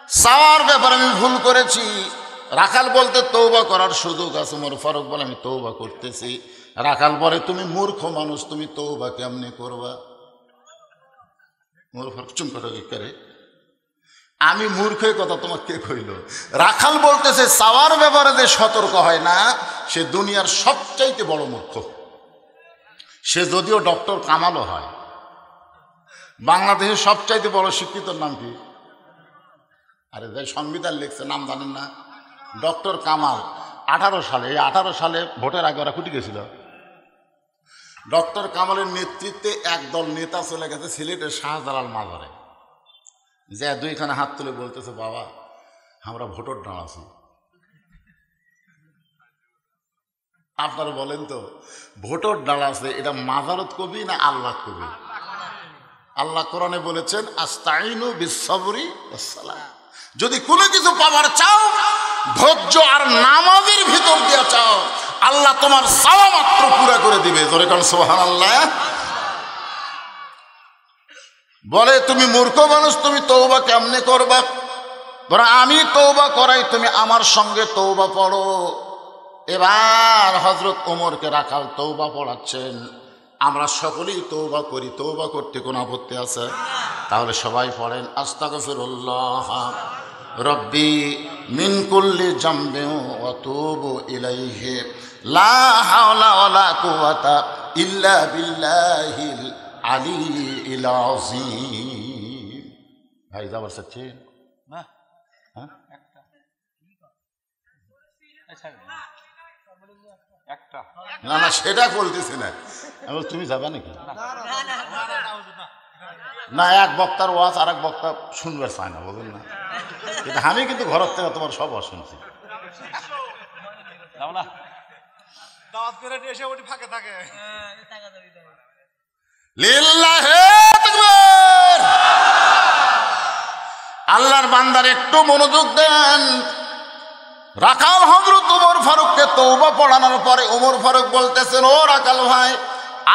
চাওয়ার ব্যাপারে আমি ভুল করেছি। রাখাল বলতে তৌবা করার সুযোগ আছে। ওমর ফারুক বলে আমি তৌবা করতেছি। রাখাল বলে তুমি মূর্খ মানুষ, তুমি তৌবা কেমনে করবা? ওমর ফারুক চুপ করে, আমি মূর্খের কথা তোমার কে কইল? রাখাল বলতেছে চাওয়ার ব্যাপারে যে সতর্ক হয় না সে দুনিয়ার সবচাইতে বড় মূর্খ। সে যদিও ডক্টর কামালও হয়। বাংলাদেশের সবচাইতে বড় শিক্ষিতর নাম কি? আরে যাই সংবিধান লিখছে নাম জানেন না? ডক্টর কামাল। 18 সালে, এই 18 সালে ভোটের আগে ওরা কুটি গেছিল। ডক্টর কামালের নেতৃত্বে একদল নেতা চলে গেছে সিলেটের শাহজালাল মাজারে, যে দুইখানে হাত তুলে বলতেছে বাবা আমরা ভোটার দাঁড়াচ্ছি। আপনারা বলেন তো ভোটার দাঁড়াচ্ছে এটা মাজারত কবি না আল্লাহ কবি? আল্লাহ কোরআনে বলেছেন আস্তাইনু বিসসবরি ওয়াসসালাহ। যদি কোনো কিছু পাওয়ার চাও ধৈর্য আর নামাজের ভিতর দিয়ে চাও, আল্লাহ তোমার চাওয়া মাত্র পুরা করে দিবে। জোরে কোন সুবহানাল্লাহ। বলে তুমি মূর্খ মানুষ, তুমি তওবা কেমনে করবা? বলে আমি তওবা করাই, তুমি আমার সঙ্গে তওবা পড়ো। এবার হযরত ওমরকে রাখাল তওবা পড়াচ্ছেন। আমরা সকলেই তওবা করি, তওবা করতে কোনো আপত্তি আছে? তাহলে সবাই পড়েন আস্তাগফিরুল্লাহ রব্বি মিন কুল্লি জামবিন ওয়া তুবু ইলাইহি লা হাওলা ওয়ালা কুওয়াতা ইল্লা বিল্লাহিল আলিয়্যিল আযীম। ভাই যাবার চাচ্ছে না? হ্যাঁ একটা না না সেটা বলতেছি না। আমি তুমি যাবে নাকি? না, এক বক্তার ওয়াজ আর এক বক্তা শুনবার চায় না, বুঝলেন না? কিন্তু আমি কিন্তু ঘরের থেকে তোমার সব ওয়াজ শুনছি। আল্লাহর বান্দার একটু মনোযোগ দেন। রাখাল হযরত ওমর ফারুককে তওবা পড়ানোর পরে ওমর ফারুক বলতেছেন ও রাখাল ভাই,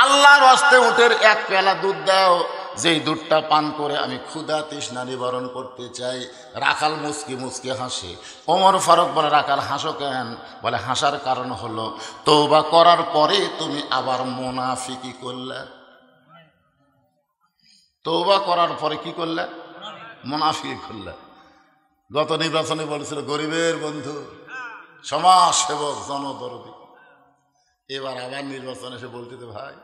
আল্লাহর ওয়াস্তে উটের এক পেয়ালা দুধ দাও, যেই দুধটা পান করে আমি ক্ষুধা তৃষ্ণা নিবারণ করতে চাই। রাখাল মুচকি মুচকি হাসে। ওমর ফারুক বলে রাখাল হাসো কেন? বলে হাসার কারণ হলো তওবা করার পরে তুমি আবার মুনাফিকি করলে। তওবা করার পরে কি করলে? মুনাফিকি করলে। গত নির্বাচনে বলেছিল গরিবের বন্ধু, সমাজ সেবক, জনদরদি। এবার আবার নির্বাচন এসে বলতে ভাই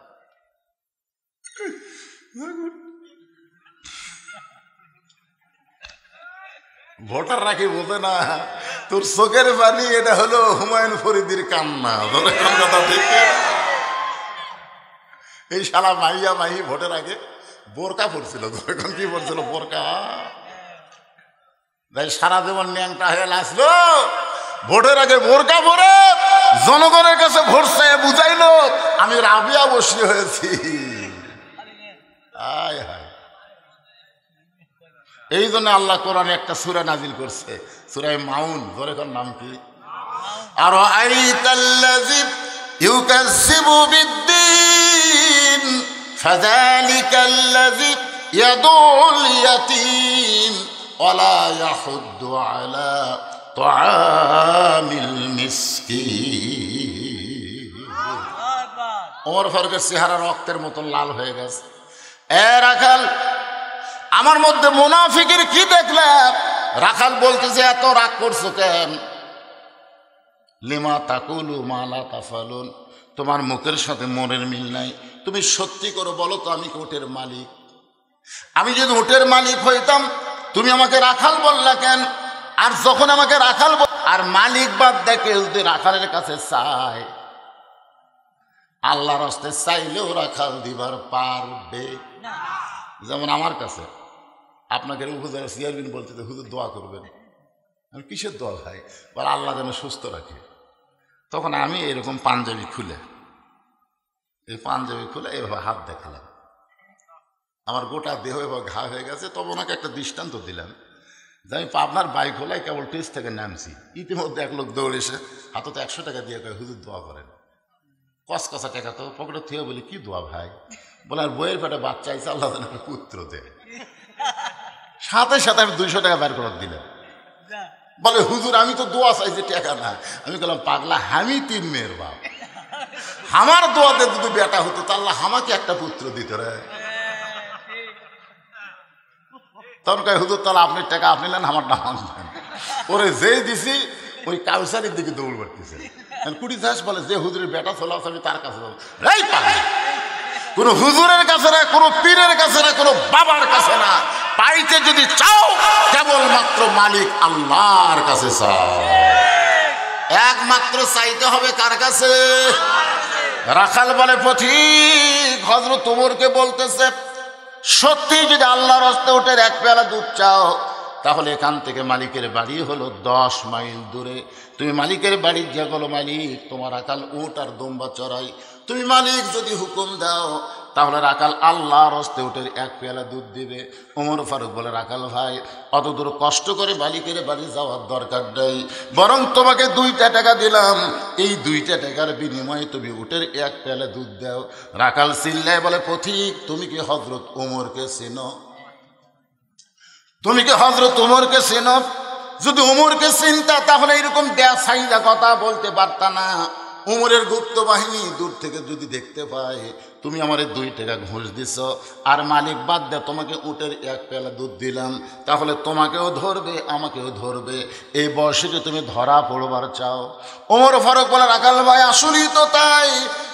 ভোটার রাখি বোঝে না তোর চোখের পানি, এটা হলো হুমায়ুন ফরিদির কান্না। কথা ঠিক। এই শালা মাইয়া মাহি ভোটের আগে বোরকা পড়ছিল, এখন কি পড়ছিল? বোরকা। সারা জীবন ন্যাংটা হয়ে আসলো, ভোটের আগে বোরকা পরে জনগণের কাছে ভোট চেয়ে বুঝাইলো আমি রাবিয়া বসি হয়েছি। আয় হায়। এই জন্য আল্লাহ কোরআনে একটা সূরা নাজিল করছে, সূরা মাউন। ধরে কোন নাম কি? আর আইতাল্লাযী ইউকাযযিবু বিদ্দীন ফাযালিকাল্লাযী ইয়াদুল ইয়াতীম ওয়ালা ইয়াহুদ্দু আলা তাআমিল মিসকিন। ওমর ফারুকের চেহারা রক্তের মতন লাল হয়ে গেছে। এ রাখাল, আমার মধ্যে মুনাফিকের কি দেখলে? রাখাল বলতেছে এত রাগ করছো কেন? লিমা তাকুলু মা লা তাফালুন, তোমার মুখের সাথে মনের মিল নাই। তুমি সত্যি করে বলো তো আমি উটের মালিক। আমি যদি উটের মালিক হইতাম তুমি আমাকে রাখাল বললা কেন? আর যখন আমাকে রাখাল আর মালিক বাদ দেখে যদি রাখালের কাছে চায়, আল্লাহর রাস্তায় চাইলেও রাখাল দিবার পারবে। যেমন আমার কাছে আপনাকে উপজেলা চেয়ারম্যান বলতে হুজুর দোয়া করবেন। আমি কিসের দোয়া খাই? বলে আল্লাহ যেন সুস্থ রাখে। তখন আমি এরকম পাঞ্জাবি খুলে এভাবে হাত দেখালাম, আমার গোটা দেহ এবার ঘা হয়ে গেছে। তবে ওনাকে একটা দৃষ্টান্ত দিলাম যে আমি পাবনার বাইক হলাই কেবল টেজ থেকে নামছি, ইতিমধ্যে এক লোক দৌড় এসে হাতে তো 100 টাকা দিয়ে কয় হুজুর দোয়া করেন। কসকসা টাকা তো পকেটে থুয়ে বলি কি দোয়া ভাই? বলে আর বইয়ের পেটে বাচ্চা আইছে, আল্লাহ যেন একটা পুত্র দেয়। সাথে সাথে আমি 200 টাকা বের করে দিলাম। বলে হুজুর আমি তো দোয়া চাইছি টাকা না। আমি বললাম পাগলা, আমি 3 মেয়ের বাপ, আমার দোয়াতে যদি বেটা হতো তাহলে আমাকে একটা পুত্র দিত রে। তখন কয় হুজুর তাহলে আপনি টাকা আপনি নেন, আমার নাম আনবেন। ওরে যেই দিছি ওই কাউসারির দিকে দৌড় বাড়তেছে। কুড়ি চাষ বলে যে হুজুরের বেটা চলে আসে আমি তার কাছে যাবো। এই পাগলা, কোনো হুজুরের কাছে না, কোনো পীরের কাছে না, কোনো বাবার কাছে না, পাইতে যদি চাও কেবলমাত্র মালিক আল্লাহর কাছে চাও। একমাত্র চাইতে হবে কার কাছে? রাখাল বলে পথিক হযরত ওমরকে বলতেছে, সত্যি যদি আল্লাহর রাস্তায় উঠে 1 পেয়ালা দুধ চাও তাহলে এখান থেকে মালিকের বাড়ি হলো 10 মাইল দূরে। তুমি মালিকের বাড়ি গিয়ে বলো মালিক তোমার রাখাল উট আর দুম্বা চড়াই। তুমি মালিক যদি হুকুম দাও তাহলে রাখাল আল্লাহর রাস্তায় উঠে 1 পেয়ালা দুধ দিবে। ওমর ফারুক বলে রাখাল ভাই অত দূর কষ্ট করে মালিকের বাড়ি যাওয়ার দরকার নেই, বরং তোমাকে 2টা টাকা দিলাম, এই 2টা টাকার বিনিময়ে তুমি উটের 1 পেয়ালা দুধ দাও। রাখাল চিল্লায় বলে পথিক তুমি কি হযরত ওমরকে চেনো? তুমি কি হযরত ওমরকে চেনো? যদি ওমরকে চিনতা তাহলে এরকম বেসাইদা কথা বলতে পারতা না। ওমরের গুপ্ত বাহিনী দূর থেকে যদি দেখতে পায় তুমি আমারে 2 টাকা ঘুষ দিছ আর মালিক বাদ দে তোমাকে উটের 1 পেয়ালা দুধ দিলাম, তাহলে তোমাকেও ধরবে আমাকেও ধরবে। এই বয়সে যে তুমি ধরা পড়বার চাও। ওমর ফারুক বলে রাখাল ভাই আসলেই তো তাই,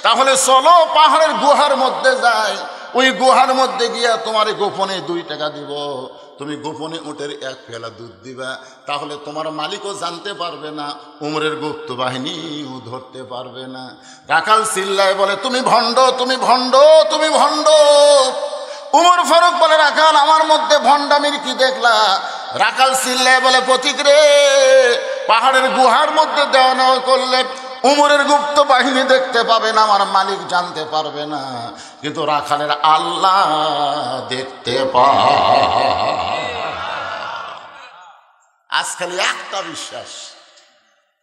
তাহলে চলো পাহাড়ের গুহার মধ্যে যাই, ওই গুহার মধ্যে গিয়া তোমার গোপনে 2 টাকা দিব, তুমি গোপনে উটের 1 পেয়ালা দুধ দিবা, তাহলে তোমার মালিকও জানতে পারবে না, উমরের গুপ্ত বাহিনীও ধরতে পারবে না। রাখাল চিল্লায় বলে তুমি ভণ্ড, তুমি ভণ্ড, তুমি ভণ্ড। উমর ফারুক বলে রাখাল আমার মধ্যে ভণ্ডামির কি দেখলা? রাখাল চিল্লায় বলে পথিক রে, পাহাড়ের গুহার মধ্যে দেওয়া নেওয়া করলে উমরের গুপ্ত বাহিনী দেখতে পাবে না, আমার মালিক জানতে পারবে না, কিন্তু রাখালের আল্লাহ দেখতে পায়। আজকাল একটা বিশ্বাস,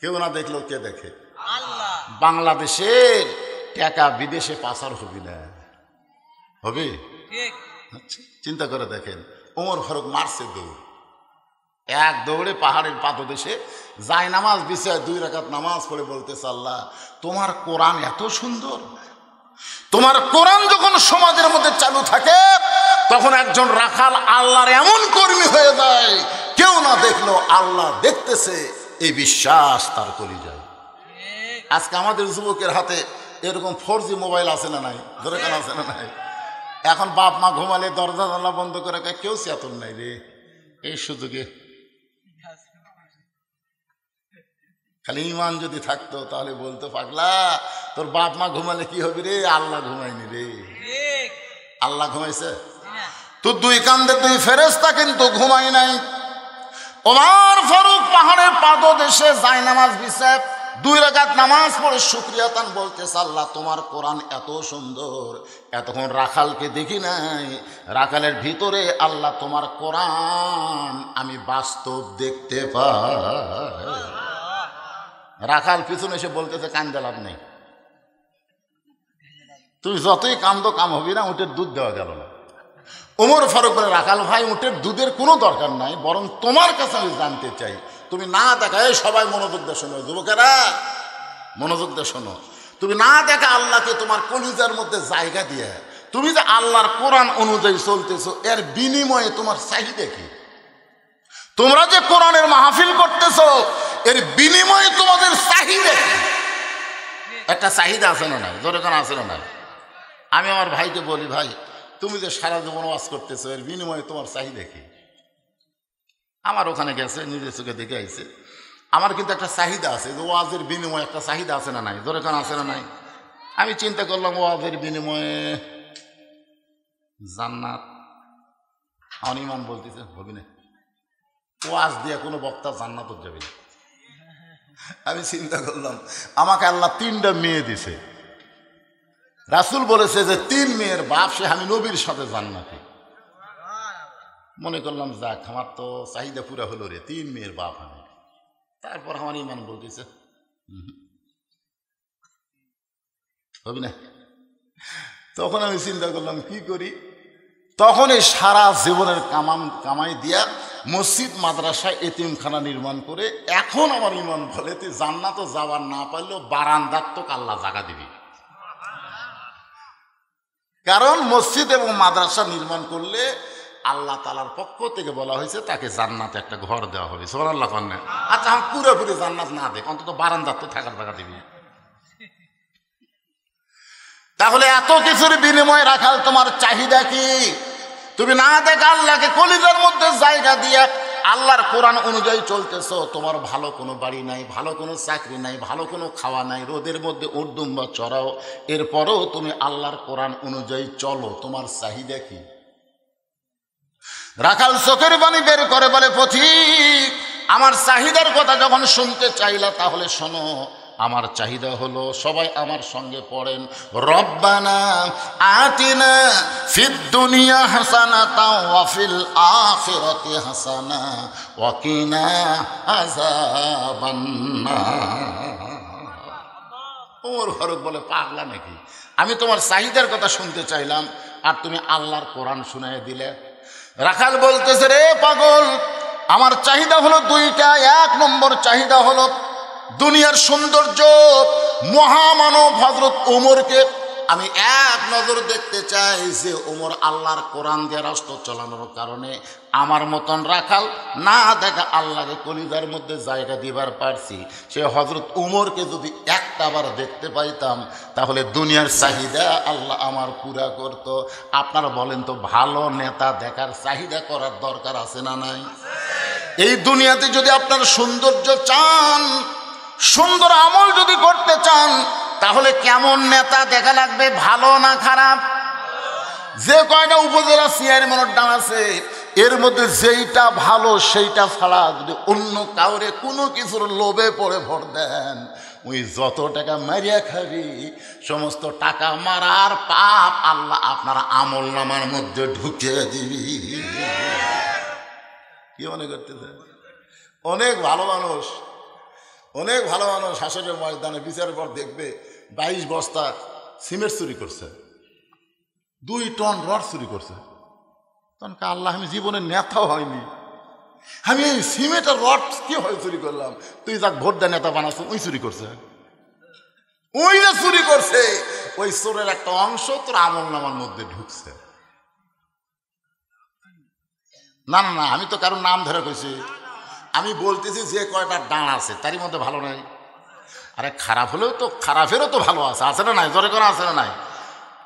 কেউ না দেখলেও কে দেখে? আল্লাহ। বাংলাদেশের টাকা বিদেশে পাচার হবে না, হবে? চিন্তা করে দেখেন, ওমর ফারুক মারছে দৌড়, 1 দৌড়ে পাহাড়ের পাদদেশে যায় নামাজ বিছায় 2 রাকাত নামাজ পড়ে বলতেছে আল্লাহ তোমার কোরআন এত সুন্দর। তোমার কোরআন যখন সমাজের মধ্যে চালু থাকে তখন একজন রাখাল আল্লাহর এমন কর্মী হয়ে যায়, কেউ না দেখলো আল্লাহ দেখতেছে, এই বিশ্বাস তার কলিজায়। আজকে আমাদের যুবকের হাতে এরকম 4G মোবাইল আছে না নাই? ধরে কেন আছে না নাই? এখন বাপ মা ঘুমালে দরজা জানলা বন্ধ করে কেউ চেতন নাই রে। এই সুযোগে খালি ইমান যদি থাকতো তাহলে বলতো পাগলা তোর বাপ মা ঘুমালে কি হবে রে? আল্লাহ ঘুমায়নি রে। আল্লাহ ঘুমাইছে? তোর 2 কান্দে 2 ফেরেশতা কিন্তু ঘুমাই নাই। ওমর ফারুক পাহাড়ের পাদদেশে যায় নামাজ বিছায় 2 রাকাত নামাজ পড়ে শুকরিয়া তান বলতেছে আল্লাহ তোমার কোরআন এত সুন্দর, এতক্ষণ রাখালকে দেখি নাই, রাখালের ভিতরে আল্লাহ তোমার কোরআন আমি বাস্তব দেখতে পাই। রাখাল পিছনে এসে বলতেছে কান্দে লাভ নেই, তুই যতই কান্দো কাম হবি না, উটের দুধ দেওয়া গেল না। ওমর ফারুক বলে রাখাল ভাই উটের দুধের কোনো দরকার নাই, বরং তোমার কাছে আমি জানতে চাই, তুমি না দেখায় সবাই মনোযোগ দিয়ে শোনো, যুবকেরা মনোযোগ দিয়ে শোনো, তুমি না দেখা আল্লাহকে তোমার কলিজার মধ্যে জায়গা দিয়ে তুমি যে আল্লাহর কোরআন অনুযায়ী চলতেছো, এর বিনিময়ে তোমার চাহিদা কি? তোমরা যে কোরআনের মাহফিল করতেছো এর বিনিময়ে তোমাদের চাহিদা কি? একটা চাহিদা আছে না নাই? জোরে কোন আছে না নাই? আমি আমার ভাইকে বলি ভাই তুমি যে সারা জীবন ওয়াজ করতেছো এর বিনিময়ে তোমার চাহিদা কি? আমার ওখানে গেছে, নিজের চোখে দেখে আইছে, আমার কিন্তু একটা চাহিদা আছে, যে ওয়াজের বিনিময়ে একটা চাহিদা আছে না নাই? জোরে কোন আছে না নাই? আমি চিন্তা করলাম ওয়াজের বিনিময়ে জান্নাত, আমার ইমান বলতেছে হবি না, ওয়াজ দিয়ে কোনো বক্তা জান্নাত যাবে না। আমি চিন্তা করলাম আমাকে আল্লাহ 3টা মেয়ে দিছে, রাসূল বলেছে যে 3 মেয়ের বাপ সে আমি নবীর সাথে জান্নাতি। মনে করলাম যাক আমার তো চাহিদা পুরা হলো রে, 3 মেয়ের বাপ আমি। তারপর আমার ইমান বলতেছে হবি না। তখন আমি চিন্তা করলাম কি করি, তখন এই সারা জীবনের কামাই দিয়া মসজিদ মাদ্রাসা এতিমখানা নির্মাণ করে এখন আমার ইমান বলে তুই জান্নাতে যাওয়ার না পারলেও বারান্দার তো আল্লাহ জায়গা দিবি। কারণ মসজিদ এবং মাদ্রাসা নির্মাণ করলে আল্লাহ তাআলার পক্ষ থেকে বলা হয়েছে তাকে জান্নাতে একটা ঘর দেওয়া হবে। সুবহানাল্লাহ কন্যা। আচ্ছা আমি পুরোপুরি জান্নাত না দেখ, অন্তত বারান্দার তো থাকার জায়গা দিবি। তাহলে এত কিছুর বিনিময়ে রাখাল তোমার চাহিদা কি? তুমি না দেখে আল্লাহকে কলিজার মধ্যে জায়গা দিয়ে আল্লাহর কোরআন অনুযায়ী চলতেছো। তোমার ভালো কোনো বাড়ি নাই, ভালো কোনো চাকরি নাই, ভালো কোনো খাওয়া নাই, রোদের মধ্যে উর্দুম্বা চড়াও, এরপরেও তুমি আল্লাহর কোরআন অনুযায়ী চলো। তোমার চাহিদা কি? রাখাল চোখের পানি বের করে বলে, পথিক আমার চাহিদার কথা যখন শুনতে চাইলা তাহলে শোনো। আমার চাহিদা হলো, সবাই আমার সঙ্গে পড়েন, রব্বানা আতিনা ফিদ দুনিয়া হাসানাতাও ওয়া ফিল আখিরাতি হাসানা ওয়া কিনা আযাবান্নার। ওমর ফারুক বলে, পাগলা নাকি? আমি তোমার চাহিদার কথা শুনতে চাইলাম আর তুমি আল্লাহর কোরআন শুনাইয়া দিলে। রাখাল বলতেছে, রে পাগল, আমার চাহিদা হলো দুইটা। এক নম্বর চাহিদা হলো দুনিয়ার সৌন্দর্য। মহামানব হযরত ওমরকে আমি এক নজর দেখতে চাই যে ওমর আল্লাহর কোরআন দিয়ে রাষ্ট্র চালানোর কারণে আমার মতন রাখাল না দেখা আল্লাহকে কলিজার মধ্যে জায়গা দিবার পারছি। সে হযরত ওমরকে যদি একটাবার দেখতে পাইতাম তাহলে দুনিয়ার চাহিদা আল্লাহ আমার পুরা করত। আপনারা বলেন তো, ভালো নেতা দেখার চাহিদা করার দরকার আছে না নাই? এই দুনিয়াতে যদি আপনার সৌন্দর্য চান, সুন্দর আমল যদি করতে চান, তাহলে কেমন নেতা দেখা লাগবে, ভালো না খারাপ? যে কয়টা উপজেলা চেয়ারম্যানের ডান আছে এর মধ্যে যেইটা ভালো সেইটা ছাড়া যদি অন্য কাউরে কোনো কিছুর লোভে পড়ে ভোট দেন, ওই যত টাকা মারিয়া খাবি সমস্ত টাকা মারার পাপ আল্লাহ আপনার আমল নামার মধ্যে ঢুকিয়ে দিবি। কি মনে করতেছে? অনেক ভালো মানুষ হাসরের ময়দানে বিচারের পর দেখবে 22 বস্তা সিমেন্ট চুরি করছে, 2 টন রড চুরি করছে। তখন আল্লাহ, আমি জীবনে নেতাও হয়নি, আমি এই সিমেন্ট আর রড কি হয় চুরি করলাম? তুই যাক ভোট দেয় নেতা বানাচ্ছ, ওই চুরি করছে, ওই যে চুরি করছে ওই চোরের একটা অংশ তোর আমল নামার মধ্যে ঢুকছে। না না না, আমি তো কারোর নাম ধরে কইছি, আমি বলতেছি যে কয়টা ডান আছে তারই মধ্যে ভালো নাই। আরে খারাপ হলেও তো খারাপেরও তো ভালো আছে, আছে না নাই? জোরে করে আছে না নাই?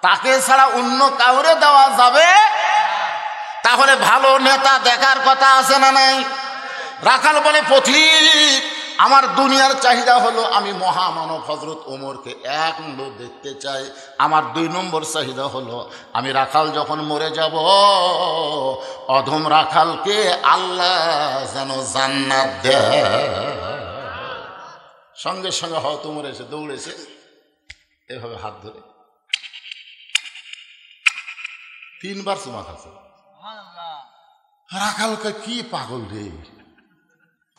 তাকে ছাড়া অন্য কাউরে দেওয়া যাবে? তাহলে ভালো নেতা দেখার কথা আছে না নাই? রাখাল বলে, পথিক আমার দুনিয়ার চাহিদা হলো আমি মহামানব হযরত ওমরকে এক লোক দেখতে চাই। আমার 2 নম্বর চাহিদা হলো আমি রাখাল যখন মরে যাব, অধম রাখালকে আল্লাহ যেন জান্নাত দেয়। সঙ্গে সঙ্গে হয়তো ওমর এসে দৌড়েছে, এভাবে হাত ধরে 3 বার চুমা খাচ্ছে। রাখালকে, কি পাগল রে,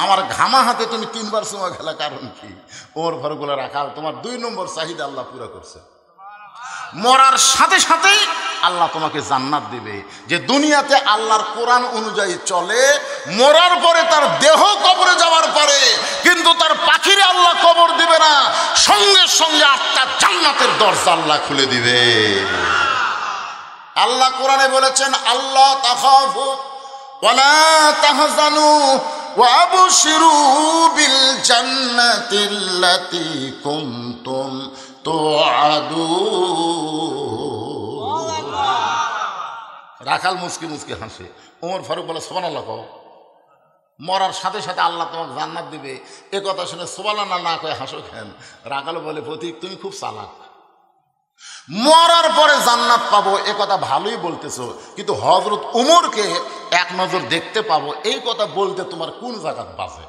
আমার ঘামা হাতে তুমি 3 বার চুমা খেলা, কারণ কি? ওমর ফারুক বলে, রাখাল তোমার 2 নম্বর চাহিদা আল্লাহ পুরা করছে। মরার সাথে সাথেই আল্লাহ তোমাকে জান্নাত দিবে। যে দুনিয়াতে আল্লাহর কোরআন অনুযায়ী চলে, মরার পরে তার দেহ কবরে যাওয়ার পরে কিন্তু তার পাখিরে আল্লাহ কবর দিবে না, সঙ্গে সঙ্গে আত্মা জান্নাতের দরজা আল্লাহ খুলে দিবে। আল্লাহ কোরআনে বলেছেন, আল্লাহ তাখাফু ওয়ালা তাহজানু ওয়াবশিরু বিল জান্নাতিল্লাতী কুনতুম তুআদুন। রাখাল মুচকি মুচকি হাসে। ওমর ফারুক বলে, সুবহানাল্লাহ কও। মরার সাথে সাথে আল্লাহ তোমাকে জান্নাত দিবে, এ কথা শুনে সুবহানাল্লাহ না কয়ে হাসো কেন? রাখাল বলে, পথিক তুমি খুব চালাক, মরার পরে জান্নাত পাবো এ কথা ভালোই বলতেছো, কিন্তু হযরত ওমরকে এক নজর দেখতে পাবো এই কথা বলতে তোমার কোন জায়গাত বাজে?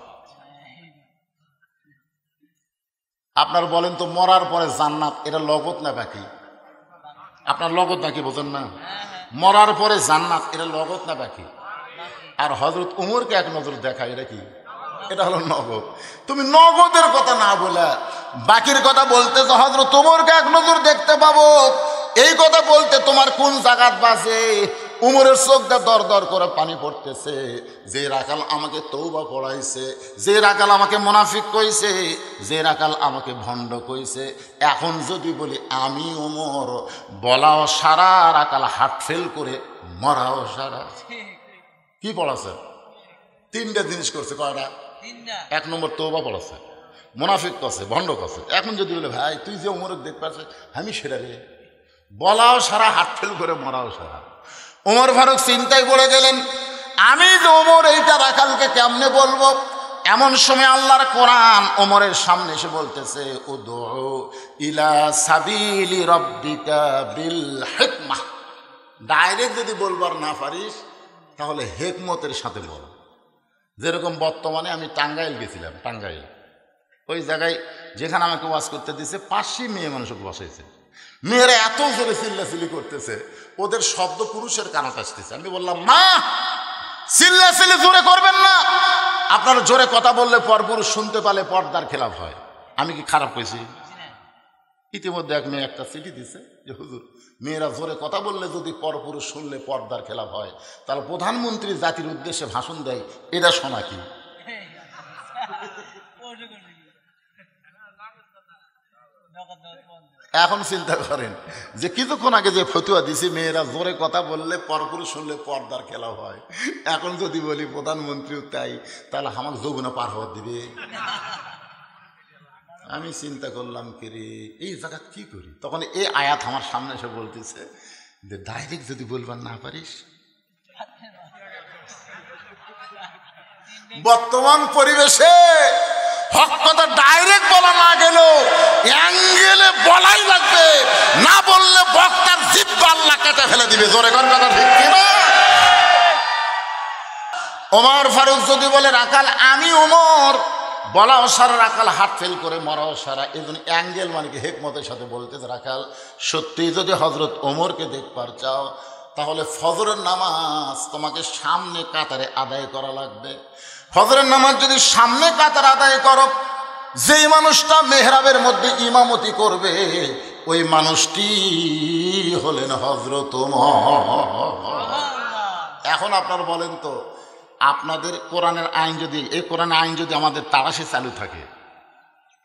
আপনার বলেন তো, মরার পরে জান্নাত এটা লগত না বাকি? আপনার লগত নাকি বোঝেন না? মরার পরে জান্নাত এটা লগত না বাকি? আর হযরত ওমরকে এক নজর দেখা, এটা কি? এটা হলো নগদ। তুমি নগদের কথা না বলে বাকির কথা বলতেছো, হযরত ওমরকে এক নজর দেখতে পাবো এই কথা বলতে তোমার কোন জায়গাত বাজে? উমরের চোখটা দর দর করে পানি পড়তেছে। যে রাখাল আমাকে তওবা পড়াইছে, যে রাখাল আমাকে মুনাফিক কইছে, যে রাখাল আমাকে ভণ্ড কইছে, এখন যদি বলি আমি ওমর, বলাও সারা, রাখাল হার্ট ফেল করে মরাও সারা। কি পড়াছে? তিনটা জিনিস করছে। কয়টা? এক নম্বর তওবা পড়াছে, মুনাফিক করছে, ভণ্ড করছে। এখন যদি বলে ভাই তুই যে ওমরকে দেখতে পাচ্ছ, আমি সেটা রে, বলাও সারা, হার্ট ফেল করে মরাও সারা। ওমর ফারুক চিন্তায় পড়ে গেলেন, আমি যে ওমর এইটা রাখালকে কেমনে বলবো? এমন সময় আল্লাহর কোরআন ওমরের সামনে এসে বলতেছে, উদউ ইলা সাবিলি রাব্বিকা বিল হিকমাহ। ডাইরেক্ট যদি বলবার না পারিস তাহলে হিকমতের সাথে বল। যেরকম বর্তমানে আমি টাঙ্গাইল গেছিলাম, টাঙ্গাইল ওই জায়গায় যেখানে আমাকে ওয়াজ করতে দিয়েছে 500 মেয়ে মানুষকে বসাইছে। মেয়েরা এত জোরে চিল্লাচিল্লি করতেছে, ওদের শব্দ পুরুষের কানে আসতেছে। আমি বললাম, মা চিল্লাচিল্লি জোরে করবেন না, আপনারা জোরে কথা বললে পরপুরুষ শুনতে পারলে পর্দার খেলাফ হয়। আমি কি খারাপ কইছি? ইতিমধ্যে এক মেয়ে একটা চিঠি দিছে যে হুজুর, মেয়েরা জোরে কথা বললে যদি পরপুরুষ শুনলে পর্দার খেলাফ হয়, তাহলে প্রধানমন্ত্রী জাতির উদ্দেশ্যে ভাষণ দেয়, এটা শোনা কি? এখন চিন্তা করেন যে কিছুক্ষণ আগে যে ফতুয়া দিছি মেয়েরা জোরে কথা বললে পরপুরুষ শুনলে পর্দার খেলা হয়, এখন যদি বলি প্রধানমন্ত্রীও তাই, তাহলে আমাকে যৌবনা পার হওয়া দিবে। আমি চিন্তা করলাম কি রে, এই জায়গা কি করি? তখন এই আয়াত আমার সামনে এসে বলতেছে যে ডাইরেক্ট যদি বলবার না পারিস, বর্তমান পরিবেশে হক কথা ডাইরেক্ট বলা না গেল অ্যাঙ্গেলে বলাই লাগবে, না বললে বক্তার জিহ্বা আল্লাহ কেটে ফেলে দিবে। জোরে কর কথা, ঠিক কিনা? ওমর ফারুক যদি বলে রাখাল আমি ওমর, বলাও সারা, রাখাল হার্ট ফেল করে মরাও সারা। এই জন্য অ্যাঙ্গেল মানে কি হিকমতের সাথে বলতেছে, রাখাল সত্যি যদি হজরত ওমরকে দেখবার চাও তাহলে ফজরের নামাজ তোমাকে সামনে কাতারে আদায় করা লাগবে। ফজরের নামাজ যদি সামনে কাতার আদায় করো, যেই মানুষটা মেহরাবের মধ্যে ইমামতি করবে ওই মানুষটি হলেন হজরত ওমর। এখন আপনারা বলেন তো, আপনাদের কোরআনের আইন যদি, এই কোরআনের আইন যদি আমাদের তারাশে চালু থাকে,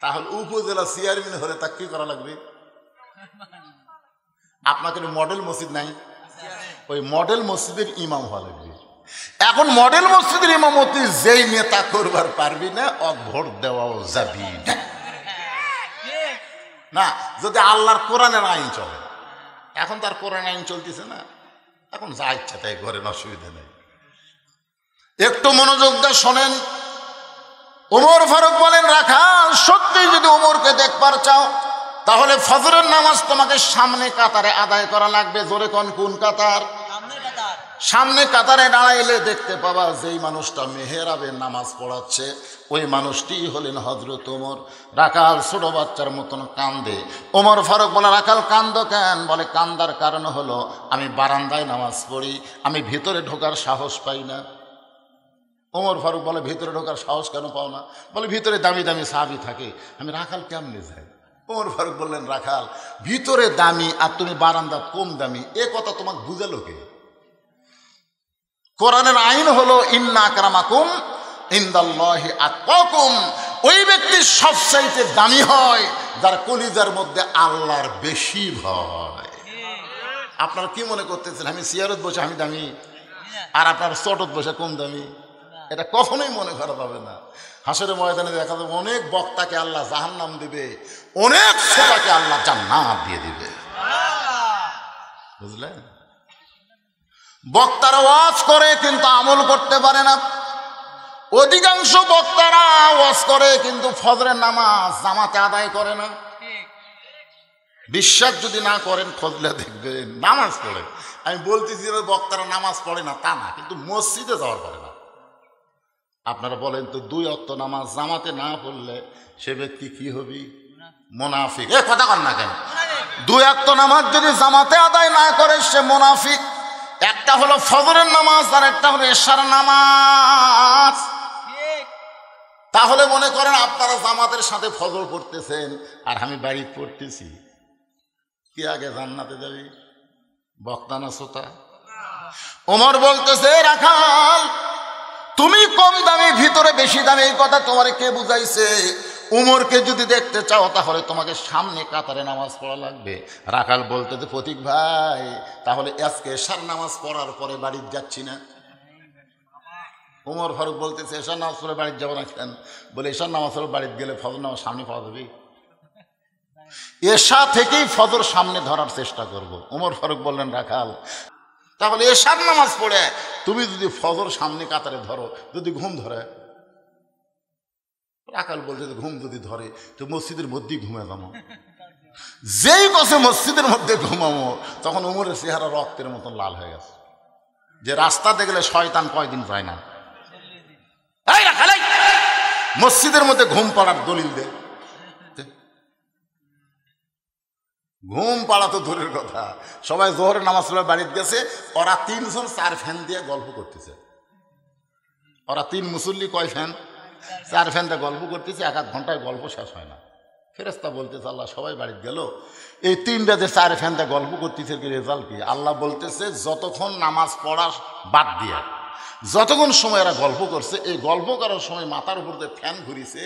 তাহলে উপজেলা চেয়ারম্যান হলে তা কি করা লাগবে? আপনাদের মডেল মসজিদ নাই, ওই মডেল মসজিদের ইমাম হওয়া লাগবে। এখন মডেল মসজিদের ইমামতি যেই নেতা করবার পারবি না, ভোট দেওয়াও যাবি না, যদি আল্লাহর কোরআনের আইন চলে। এখন তার কোরআন আইন চলতেছে না, এখন যা ইচ্ছা তাই করেন, অসুবিধা নেই। একটু মনোযোগ দিয়ে শোনেন। ওমর ফারুক বলেন, রাখাল সত্যি যদি ওমরকে দেখবার চাও তাহলে ফজরের নামাজ তোমাকে সামনে কাতারে আদায় করা লাগবে। জোরে কোন, কোন কাতার? সামনে কাতারে দাঁড়াইলে দেখতে পাবা যেই মানুষটা মেহরাবে নামাজ পড়াচ্ছে ওই মানুষটি হলেন হজরত ওমর। রাখাল ছোট বাচ্চার মতন কান্দে। ওমর ফারুক বলে, রাখাল কান্দো কেন? বলে, কান্দার কারণ হলো আমি বারান্দায় নামাজ পড়ি, আমি ভিতরে ঢোকার সাহস পাই না। ওমর ফারুক বলে, ভিতরে ঢোকার সাহস কেন পাও না? বলে, ভিতরে দামি দামি সাহাবী থাকে, আমি রাখাল কেমনে যাই? ওমর ফারুক বললেন, রাখাল ভিতরে দামি আর তুমি বারান্দা কম দামি, এ কথা তোমাকে বুঝালো কে? কোরআনের আইন হলো ইন্না আকরামাকুম ইনদাল্লাহি আতকাকুম। ওই ব্যক্তি সবচাইতে দামি হয় যার কলিজার মধ্যে আল্লাহর বেশি ভয়। আপনারা কি মনে করতেছেন আমি চেয়ারত বসে আমি দামি আর আপনার চটত বসে কম দামি? এটা কখনোই মনে করা যাবে না। হাসরের ময়দানে দেখা যাবে অনেক বক্তাকে আল্লাহ জাহান্নাম দিবে, অনেক শ্রোতাকে আল্লাহ জান্নাত দিয়ে দিবে। বুঝলেন? বক্তারা ওয়াজ করে কিন্তু আমল করতে পারে না। অধিকাংশ বক্তারা ওয়াজ করে কিন্তু ফজরের নামাজ জামাতে আদায় করে না। বিশ্বাস যদি না করেন খোঁজলে দেখবেন নামাজ পড়ে। আমি বলতেছি বক্তারা নামাজ পড়ে না তা না, কিন্তু মসজিদে যাওয়ার পরে না। আপনারা বলেন তো, 2 ওয়াক্ত নামাজ জামাতে না পড়লে সে ব্যক্তি কি হবি? মুনাফিক। এ কথা কন না কেন? 2 ওয়াক্ত নামাজ যদি জামাতে আদায় না করে সে মুনাফিক। একটা হলো ফজরের নামাজ আর একটা হলো এশার নামাজ। তাহলে মনে করেন আপনারা জামাতের সাথে ফজর পড়তেছেন আর আমি বাড়ি পড়তেছি, কি আগে জান্নাতে যাবি? বক্তা না শ্রোতা? ওমর বলতেছে, রাখাল তুমি কম দামি ভিতরে বেশি দামি, এই কথা তোমার কে বুঝাইছে? উমরকে যদি দেখতে চাও তাহলে তোমাকে সামনে কাতারে নামাজ পড়া লাগবে। রাখাল বলতেছে, প্রতীক ভাই তাহলে আজকে এশার নামাজ পড়ার পরে বাড়ি যাচ্ছি না? উমর ফারুক বলতেছে, এশার নামাজ পড়ে বাড়িতে যাবো না কেন? বলে, এশার নামাজ পড়ে বাড়িতে গেলে ফজর নামাজ সামনে পাওয়া যাবে, এশা থেকেই ফজর সামনে ধরার চেষ্টা করব। উমর ফারুক বললেন, রাখাল তাহলে এশার নামাজ পড়ে তুমি যদি ফজর সামনে কাতারে ধরো, যদি ঘুম ধরে? রাখাল বলছে, ঘুম যদি ধরে তো মসজিদের মধ্যেই ঘুমে যাবো। যেই বসে মসজিদের মধ্যে ঘুমাবো, তখন উমরের চেহারা রক্তের মতন লাল হয়ে গেছে, যে রাস্তাতে গেলে শয়তান কয়দিন যায় না। এই রাখাল, মসজিদের মধ্যে ঘুম পাড়ার দলিল দে। ঘুম পাড়া তো দূরের কথা, সবাই জোহরের নামাজ পড়ে বাড়িতে গেছে, ওরা 3 জন 4 ফ্যান দিয়ে গল্প করতেছে। ওরা 3 মুসল্লি, কয় ফ্যান? 4 ফ্যান দিয়ে গল্প করতেছে। 1 ঘন্টায় গল্প শেষ হয় না। ফেরেশতা বলতেছে, আল্লাহ সবাই বাড়িতে গেল, এই 3টা যে 4 ফ্যান দিয়ে গল্প করতেছে, কি রেজাল্ট কি? আল্লাহ বলতেছে, যতক্ষণ নামাজ পড়া বাদ দিয়ে যতক্ষণ সময় এরা গল্প করছে, এই গল্প করার সময় মাথার উপর যে ফ্যান ঘুরিছে,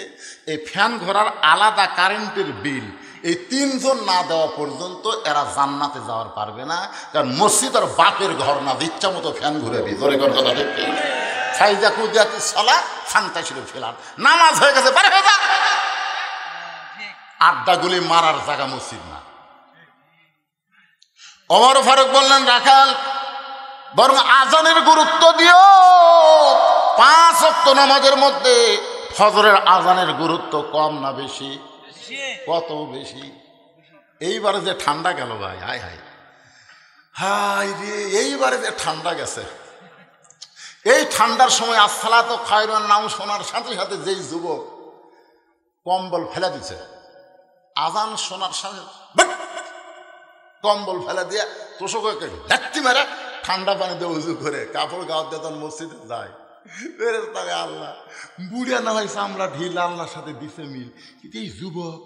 এই ফ্যান ঘোরার আলাদা কারেন্টের বিল এই 3 জন না দেওয়া পর্যন্ত এরা জান্নাতে যাওয়ার পারবে না। কারণ মসজিদ আর বাপের ঘর না, ইচ্ছা মতো ফ্যান ঘুরে ভিতরে কথা ঠিক ফাইজা কুদিয়াতে সলা ফান্তা ছিল ফেলার, নামাজ হয়ে গেছে, পারে হয়ে যা। আড্ডাগুলি মারার জায়গা মসজিদ না। ওমর ফারুক বললেন, রাখাল বরং আজানের গুরুত্ব দিও। 5 ওয়াক্ত নামাজের মধ্যে ফজরের আজানের গুরুত্ব কম না বেশি? কত বেশি? এইবারে যে ঠান্ডা গেল ভাই, হায় হায় হায় রে, এইবারে যে ঠান্ডা গেছে, এই ঠান্ডার সময় আসসালাতু খায়রুন নাম শোনার সাথে সাথে যেই যুবক কম্বল ফেলে দিছে, আজান শোনার সাথে কম্বল ফেলে দিয়ে তোষকে লাত্তি মেরে ঠান্ডা পানিতে উজু করে কাপড় গাওয়ার দিয়ে তখন মসজিদে যায়। তবে আল্লাহ বুড়িয়া না হয় চামড়া ঢিল, আল্লাহর সাথে দিছে মিল। কিন্তু এই যুবক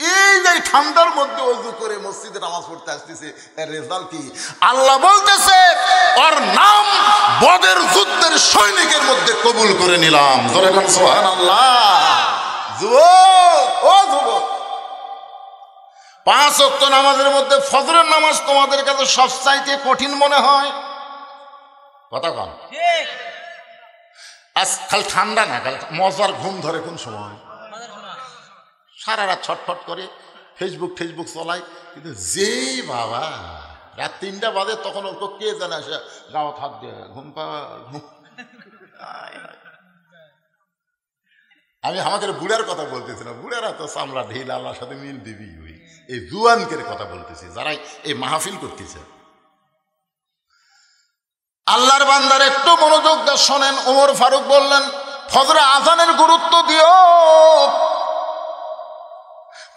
এই যে ঠান্ডার মধ্যে উজু করে মসজিদে নামাজ পড়তে আসতেছে, এর রেজাল্ট কি? আল্লাহ বলতেছে, ওর নাম বদর যুদ্ধের সৈনিকের মধ্যে কবুল করে নিলাম। জোরে বলেন সুবহানাল্লাহ। যুবক, ও যুবক, 5 ওয়াক্ত নামাজের মধ্যে ফজরের নামাজ তোমাদের কাছে সবচাইতে কঠিন মনে হয়? কথা কন। আজ খালি ঠান্ডা না, খালি মজার ঘুম ধরে কোন সময়? সারা রাত ছটফট করে ফেসবুক চলাই, কিন্তু যেই বাবা রাত 3টা বাজে তখন ওর কে জানে আসে গাওয়া হাত দিয়ে ঘুম পাওয়া। আমি আমাদের বুড়ার কথা বলতেছি না, বুড়ারা তো চামড়া ঢিল, আল্লাহর সাথে মিল দিবি। ওই এই জুয়ানকের কথা বলতেছি, যারাই এই মাহফিল করতেছে। আল্লাহর বান্দার একটু মনোযোগ দিয়ে শোনেন। ওমর ফারুক বললেন, ফজরে আজানের গুরুত্ব দিও।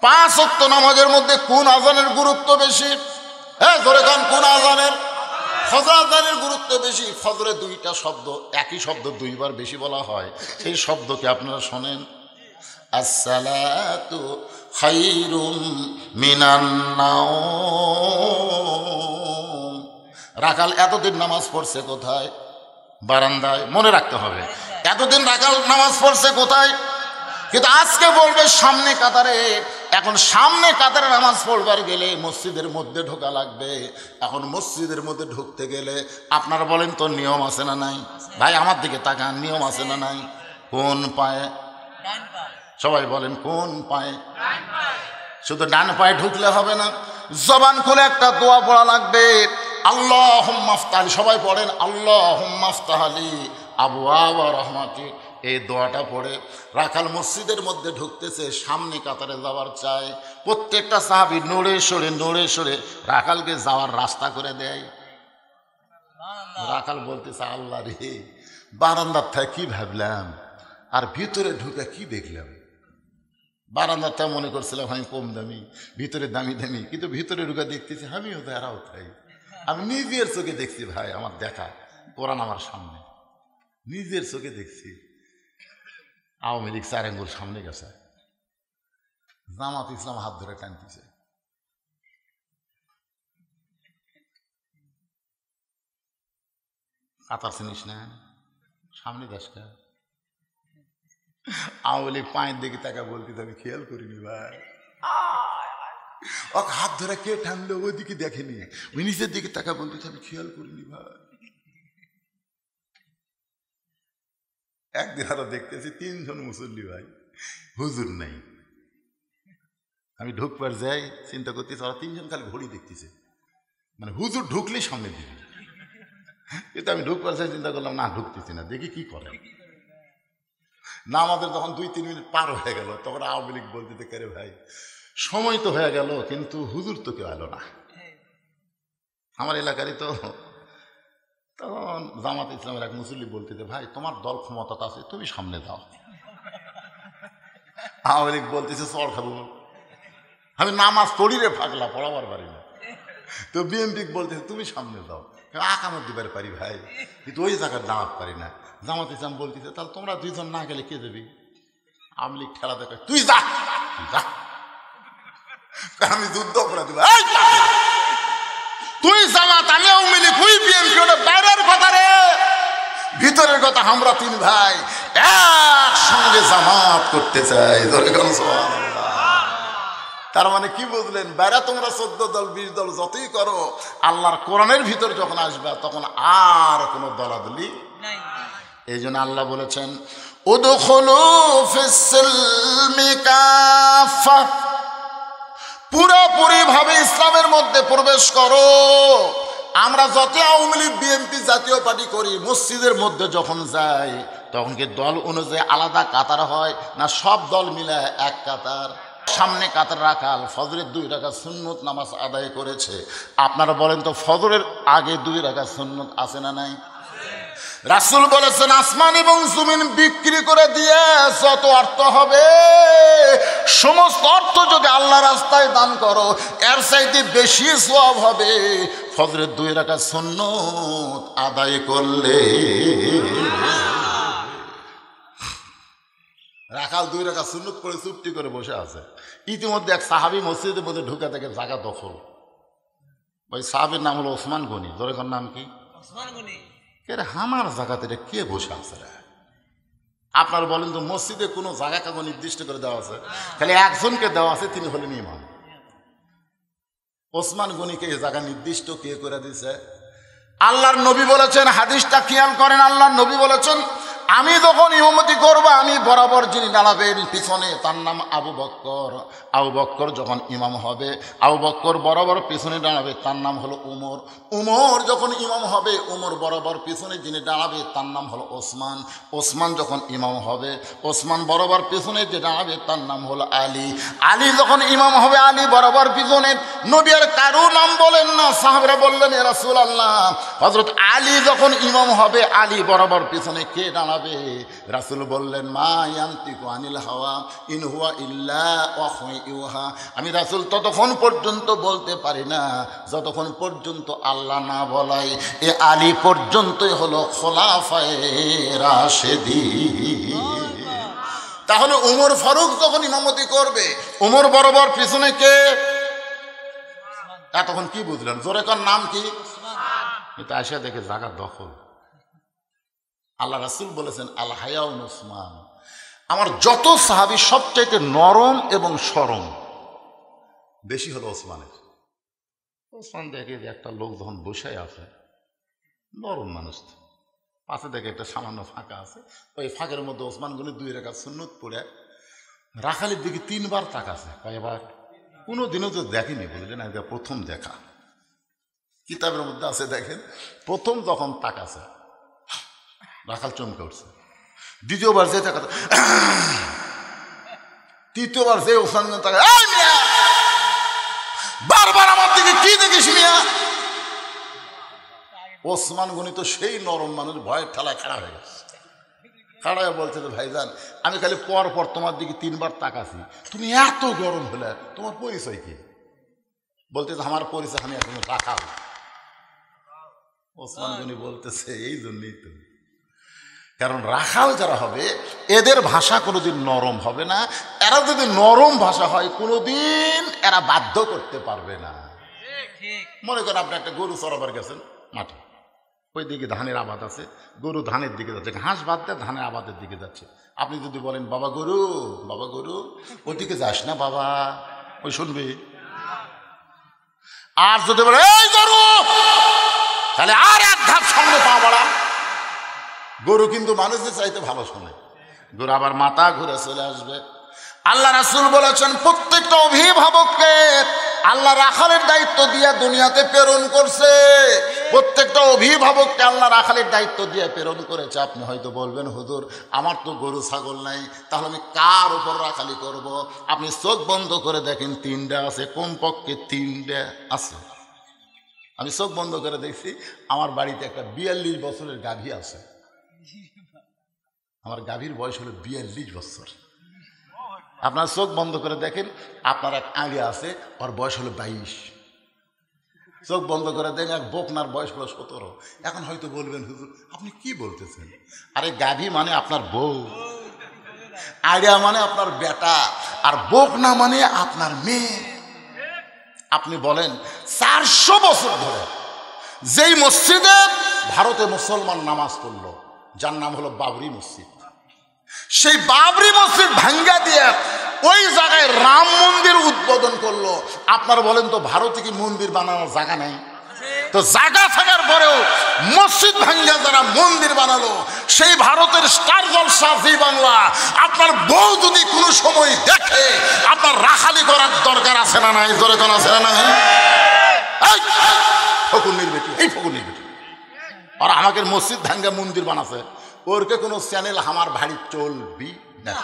5 ওয়াক্ত নামাজের মধ্যে কোন আজানের গুরুত্ব বেশি? হ্যাঁ জোরে গান, কোন আজানের? ফজর আজানের গুরুত্ব বেশি। ফজরে 2টা শব্দ, একই শব্দ 2 বার বেশি বলা হয়। সেই শব্দকে আপনারা শোনেন, আসসালাতু খায়রুম মিনান নাওম। রাখাল এতদিন নামাজ পড়ছে কোথায়? বারান্দায়। মনে রাখতে হবে, এতদিন রাখাল নামাজ পড়ছে কোথায়? কিন্তু আজকে বলবে সামনে কাতারে। এখন সামনে কাতারে নামাজ পড়বার গেলে মসজিদের মধ্যে ঢোকা লাগবে। এখন মসজিদের মধ্যে ঢুকতে গেলে আপনারা বলেন তো নিয়ম আছে না নাই? ভাই আমার দিকে তাকান, নিয়ম আছে না নাই? কোন পায়ে? সবাই বলেন কোন পায়ে? শুধু ডান পায়ে ঢুকলে হবে না, জবান খুলে একটা দোয়া পড়া লাগবে। আল্লাহুম্মা আফতাহ, সবাই পড়েন আল্লাহুম্মা আফতাহ লি আবওয়াবা রাহমাতিক। এই দোয়াটা পড়ে রাখাল মসজিদের মধ্যে ঢুকতেছে, সামনে কাতারে যাওয়ার চায়। প্রত্যেকটা সাহাবী নড়ে সরে রাখালকে যাওয়ার রাস্তা করে দেয়। রাখাল বলতেছে, আল্লাহ রে, বারান্দার থেকে কি ভাবলাম আর ভিতরে ঢুকে কি দেখলাম। বারান্দার থেকে মনে করছিলাম আমি কম দামি, ভিতরে দামি দামি, কিন্তু ভিতরে ঢুকে দেখতেছি আমিও তো এরাও তাই। আমি নিজের চোখে দেখছি ভাই, আমার দেখা কোরআন আমার সামনে, নিজের চোখে দেখছি। আওয়ামী লীগ 4 আঙ্গুল সামনে গেছে, জামাত ইসলাম হাত ধরে টানতেছে। কাতার চিনিস না, সামনে দেশটা আওয়ামী লীগ পায়ের দিকে তাকা বলতে আমি খেয়াল করিনি ভাই। ওকে হাত ধরে কে টানলো ওইদিকে দেখেনি, ওই নিচের দিকে তাকা বলতে আমি খেয়াল করিনি ভাই। একদিন আরো দেখতেছি 3 জন মুসল্লি ভাই, হুজুর নাই। আমি ঢুকবার যাই, চিন্তা করতেছি ওরা 3 জন খালি ঘড়ি দেখতেছে, মানে হুজুর ঢুকলেই সামনে দিকে। কিন্তু আমি ঢুকবার যাই, চিন্তা করলাম না ঢুকতেছি না, দেখি কি করে না। আমাদের যখন 2-3 মিনিট পার হয়ে গেল, তখন আওয়ামী লীগ বলতে কে রে ভাই সময় তো হয়ে গেল, কিন্তু হুজুর তো কেউ এলো না। আমার এলাকারই তো, তখন জামাত ইসলামের এক মুসল্লি বলতে ভাই তোমার দল ক্ষমতা আছে, তুমি সামনে দাও। আওয়ামী লীগ বলতেছে চড় খাবো, আমি নামাজ পড়ি রে পাগলা, পড়াবার পারি না। তো বিএনপি বলতেছে তুমি সামনে দাও, আকামত দিবার পারি ভাই, কিন্তু ওই জায়গায় দাঁড়াতে পারি না। জামাত ইসলাম বলতেছে তাহলে তোমরা 2 জন না গেলে কে দেবে? আওয়ামী লীগ ঠেলা দেখে তুই যা, আমি যুদ্ধ করে দেবো। তুই জামাত, আমি আওয়ামী লীগ, তুই বিএনপি, ওটা বাইরের কথা রে, ভিতরের কথা। আমরা 3 ভাই একসঙ্গে জামাত করতে চাই। তার মানে কি বুঝলেন? বাইরে তোমরা 14 দল 20 দল যতই করো, আল্লাহর কোরআনের ভিতর যখন আসবা তখন আর কোনো দলাদলি নাই। এই জন্য আল্লাহ বলেছেন উদখুলু ফিস-সিলমি কাফা, পুরোপুরি ভাবে ইসলামের মধ্যে প্রবেশ করো। আমরা যত আওয়ামী লীগ বিএনপি জাতীয় পার্টি করি, মসজিদের মধ্যে যখন যাই তখন কি দল অনুযায়ী আলাদা কাতার হয় না সব দল মিলে এক কাতার? সামনে কাতার রাখাল ফজরের 2 রাকাত সুন্নত নামাজ আদায় করেছে। আপনারা বলেন তো ফজরের আগে 2 রাকাত সুন্নত আছে না নাই? রাসূল বলেছেন আসমান এবং জমিন বিক্রি করে দিয়ে যত অর্থ হবে সমস্ত অর্থ যদি আল্লাহ রাস্তায় দান করো, এর চাইতে বেশি সওয়াব হবে ফজরের 2 রাকাত সুন্নত আদায় করলে। রাখাল 2 রাকাত সুন্নত পড়ে চুপটি করে বসে আছে। ইতিমধ্যে এক সাহাবী মসজিদের মধ্যে ঢুকে থেকে জায়গা দখল। ওই সাহাবীর নাম হলো ওসমান গনি। জোরেকার নাম কি? ওসমান গনি। আমার জায়গাতে কে বসে আছে রে? আপনার বলেন তো মসজিদে কোনো জায়গা কাগজ নির্দিষ্ট করে দেওয়া আছে? খালি একজনকে দেওয়া আছে, তিনি হলেন ইমাম। ওসমান গনিকে এই জায়গা নির্দিষ্ট কে করে দিয়েছে? আল্লাহর নবী বলেছেন, হাদিসটা খেয়াল করেন, আল্লাহর নবী বলেছেন আমি যখন ইমামতি করব, আমি বরাবর যিনি দাঁড়াবেন পিছনে তার নাম আবু বকর। আবু বকর যখন ইমাম হবে, আবু বকর বরাবর পিছনে দাঁড়াবে, তার নাম হলো উমর। উমর যখন ইমাম হবে, উমর বরাবর পিছনে যিনি দাঁড়াবে তার নাম হলো ওসমান। ওসমান যখন ইমাম হবে, ওসমান বরাবর পিছনে যে দাঁড়াবে তার নাম হলো আলী। আলী যখন ইমাম হবে, আলী বরাবর পিছনে। নবী আর কারো নাম বলেন না, সাহাবারা বললেন ইয়া রাসূলুল্লাহ, হযরত আলী যখন ইমাম হবে, আলী বরাবর পিছনে কে দাঁড়াবে? রাসূল বললেন মা ইয়ানতিকু আনিল হাওয়া ইন হুয়া ইল্লা ওয়াহয়ু ইউহা। আমি রাসূল ততক্ষণ পর্যন্ত বলতে পারি না যতক্ষণ পর্যন্ত আল্লাহ না বলাই। এ আলী পর্যন্তই হলো খোলাফায়ে রাশেদিন। তাহলে উমর ফারুক যখন ইমামতি করবে, উমর বরাবর পিছনে কে? তখন কি বুঝলেন? জোরে কার নাম কি? এটা আসা দেখে জায়গা দখল। আল্লাহ রাসূল বলেছেন আল হায়াউ উসমান। আমার যত সাহাবী সবচাইতে নরম এবং সরম বেশি হলো ওসমানের। ওসমান দেখে যে একটা লোক যখন বসে আছে, নরম মানুষ, পাশে দেখে একটা সামান্য ফাঁকা আছে, ওই ফাঁকের মধ্যে ওসমান গনি 2 রাকাত সুন্নত পড়ে রাখালের দিকে 3 বার তাকাছে। কয়বার? কোনো দিনও তো দেখেনি, বুঝলেন, এটা প্রথম দেখা। কিতাবের মধ্যে আছে, দেখেন প্রথম যখন তাকাছে রাখাল চমকে উঠছে। দ্বিতীয়বার যে তাকাতে, তৃতীয়বার যে ওসমান গনি তাকায়, এই মিয়া বারবার আমার দিকে কি দেখিস মিয়া? ওসমান গনি তো সেই নরম মানুষ, ভয়ের ঠেলায় খাড়া হয়ে গেছে। খাড়া হয়ে বলছে যে ভাইজান আমি খালি পর পর তোমার দিকে 3 বার তাকাছি, তুমি এত গরম হলে তোমার পরিচয় কি? বলতে আমার পরিচয় আমি এখন রাখাল। ওসমান গনি বলতেছে এই জন্যই তো, কারণ রাখাল যারা হবে এদের ভাষা কোনোদিন নরম হবে না। এরা যদি নরম ভাষা হয় কোনোদিন এরা বাধ্য করতে পারবে না। মনে করেন আপনি একটা গরু চড়াবার গেছেন মাঠে, ওই দিকে ধানের আবাদ আছে, গরু ধানের দিকে যাচ্ছে, ঘাস বাদ দেয় ধানের আবাদের দিকে যাচ্ছে। আপনি যদি বলেন বাবা গরু ওদিকে যাস না বাবা, ওই শুনবে। আর যদি বলে এই গরু, তাহলে আর এক ধাপ সামনে পা বাড়া। গরু কিন্তু মানুষের চাইতে ভালো শোনে, গরু আবার মাথা ঘুরে চলে আসবে। আল্লাহ রাসূল বলেছেন প্রত্যেকটা অভিভাবককে আল্লাহ রাখালের দায়িত্ব দিয়ে দুনিয়াতে প্রেরণ করছে। প্রত্যেকটা অভিভাবককে আল্লাহ রাখালের দায়িত্ব দিয়ে প্রেরণ করেছে। আপনি হয়তো বলবেন হুজুর আমার তো গরু ছাগল নাই, তাহলে আমি কার উপর রাখালি করব? আপনি চোখ বন্ধ করে দেখেন, তিনটা আছে, কমপক্ষে তিনটা আছে। আমি চোখ বন্ধ করে দেখছি, আমার বাড়িতে একটা 42 বছরের গাভী আছে। আমার গাভীর বয়স হলো 42 বছর। আপনার চোখ বন্ধ করে দেখেন, আপনার এক আগে আছে, ওর বয়স হলো 22। চোখ বন্ধ করে দেখেন, এক বকনার বয়স হলো 17। এখন হয়তো বলবেন হুজুর আপনি কি বলতেছেন? আরে গাভী মানে আপনার বউ, আইডিয়া মানে আপনার বেটা, আর বকনা মানে আপনার মেয়ে। আপনি বলেন 400 বছর ধরে যেই মসজিদে ভারতে মুসলমান নামাজ পড়লো, যার নাম হলো বাবরি মসজিদ, সেই বাবরি মসজিদ ভাঙ্গা দিয়ে ওই জায়গায় রাম মন্দির উদ্বোধন করলো। আপনারা বলেন তো ভারতে কি মন্দির বানানোর জায়গা নেই? তো জায়গা থাকার পরেও মসজিদ ভাঙ্গা যারা মন্দির বানালো, সেই ভারতের স্টার জলসা জি বাংলা, আপনার বউ যদি কোনো সময় দেখে, আপনার রাখালি করার দরকার আছে না নাই? জোরে কোন আছে না নাই? ফকুনির বেটি, এই ফকুনির বেটি, আর আমাকে মসজিদ ভাঙ্গা মন্দির বানাছে, ওরকে কোনো চ্যানেল আমার ভারী চলবি না।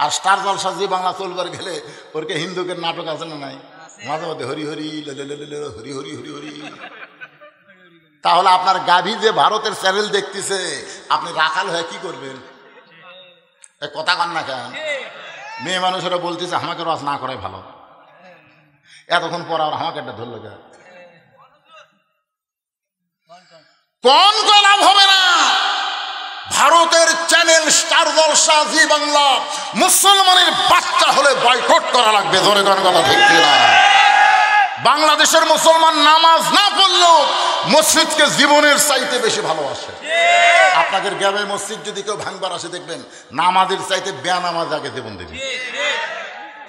আর স্টার জলসা জি বাংলা চলবার গেলে ওরকে হিন্দুকের নাটক আছে না নাই? মাঝে মাঝে হরি হরি হরি হরি হরি হরি। তাহলে আপনার গাভী যে ভারতের চ্যানেল দেখতেছে, আপনি রাখাল হয়ে কি করবেন? কথা কন না কেন? মেয়ে মানুষেরা বলতেছে আমাকে রস না করাই ভালো। এতক্ষণ পর আর আমাকে একটা ধরল কেন? কোন লাভ হবে না? ভারতের চ্যানেল স্টার জলসা জি বাংলা মুসলমানের বাচ্চা হলে বয়কট করা লাগবে। ধরে কোন কথা ঠিক না? বাংলাদেশের মুসলমান নামাজ না পড়লেও মসজিদকে জীবনের চাইতে বেশি ভালোবাসে। আপনাদের গ্রামের মসজিদ যদি কেউ ভাঙবার আসে, দেখবেন নামাজের চাইতে বেনামাজ আগে জীবন দেবে।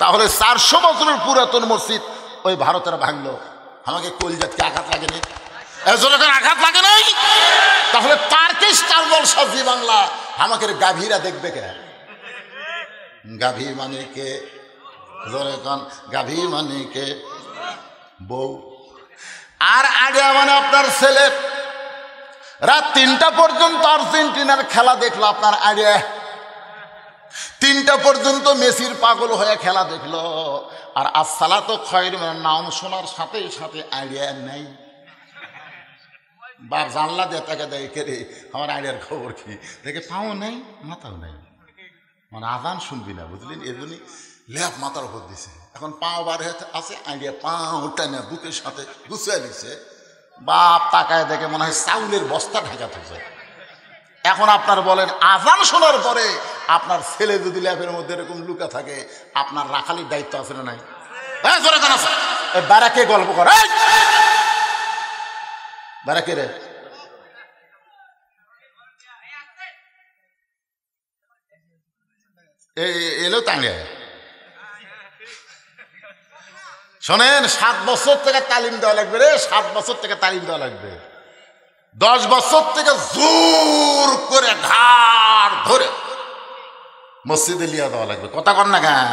তাহলে 400 বছরের পুরাতন মসজিদ ওই ভারতের ভাঙলো, আমাকে কলিজাতকে আঘাত লাগেনি? আঘাত লাগে নাই? তাহলে তারকে স্টার জলসা জি বাংলা আমাকে গাভীরা দেখবে কে? গাভী মানে কে? জোরে কোন? গাভী মানে কে? বউ। আর আগে মানে আপনার ছেলে রাত 3টা পর্যন্ত আর্জেন্টিনার খেলা দেখলো, আপনার আগে 3টা পর্যন্ত মেসির পাগল হয়ে খেলা দেখলো। আর আসসালাতু খায়রুম মিনান নাওম শোনার সাথে সাথে আইডিয়া নেই। বাপ জানলা দিয়ে তাকে দেখে রে আমার আইডিয়ার খবর কি, দেখে পাও নেই মাথাও নেই, মানে আজান শুনবি না, বুঝলেন? এই জন্যই ল্যাপ মাথার উপর দিছে। এখন পাও বার হয়ে আছে, আইডিয়া পাওটা না বুকের সাথে গুছিয়ে দিছে। বাপ তাকায় দেখে মনে হয় চাউলের বস্তা ঢাকা থাকে। এখন আপনার বলেন আজান শোনার পরে আপনার ছেলে যদি ল্যাপের মধ্যে এরকম লুকা থাকে, আপনার রাখালির দায়িত্ব আছে না নাই? বারাকে গল্প করে বারাকে রে, এলো তাঙ্গে শোনেন, 7 বছর থেকে তালিম দেওয়া লাগবে রে, 7 বছর থেকে তালিম দেওয়া লাগবে। 10 বছর থেকে জোর করে ঘাড় ধরে মসজিদে লিয়া দেওয়া লাগবে। কথা কর না কেন?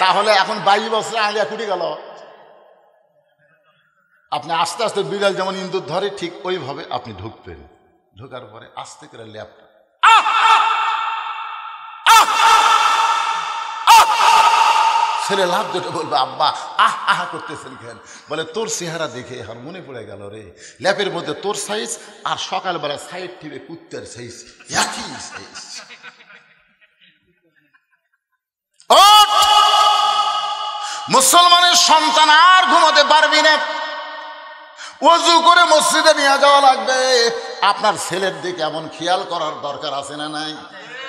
তাহলে এখন 22 বছরে আলিয়া কুটি গেল। আপনি আস্তে আস্তে বিড়াল যেমন ইন্দুর ধরে, ঠিক ওইভাবে আপনি ঢুকবেন। ঢোকার পরে আস্তে করে ল্যাপটা ছেলে লাভ দুটো বলবে আব্বা আহ আহা করতেছেন কেন? বলে তোর চেহারা দেখে আর মনে পড়ে গেল রে, ল্যাপের মধ্যে তোর সাইজ আর সকালবেলা সাইড টিপে কুত্তার সাইজ একই সাইজ। মুসলমানের সন্তান আর ঘুমাতে পারবি না, ওযু করে মসজিদে নিয়ে যাওয়া লাগবে। আপনার ছেলের দিকে এমন খেয়াল করার দরকার আছে না নাই?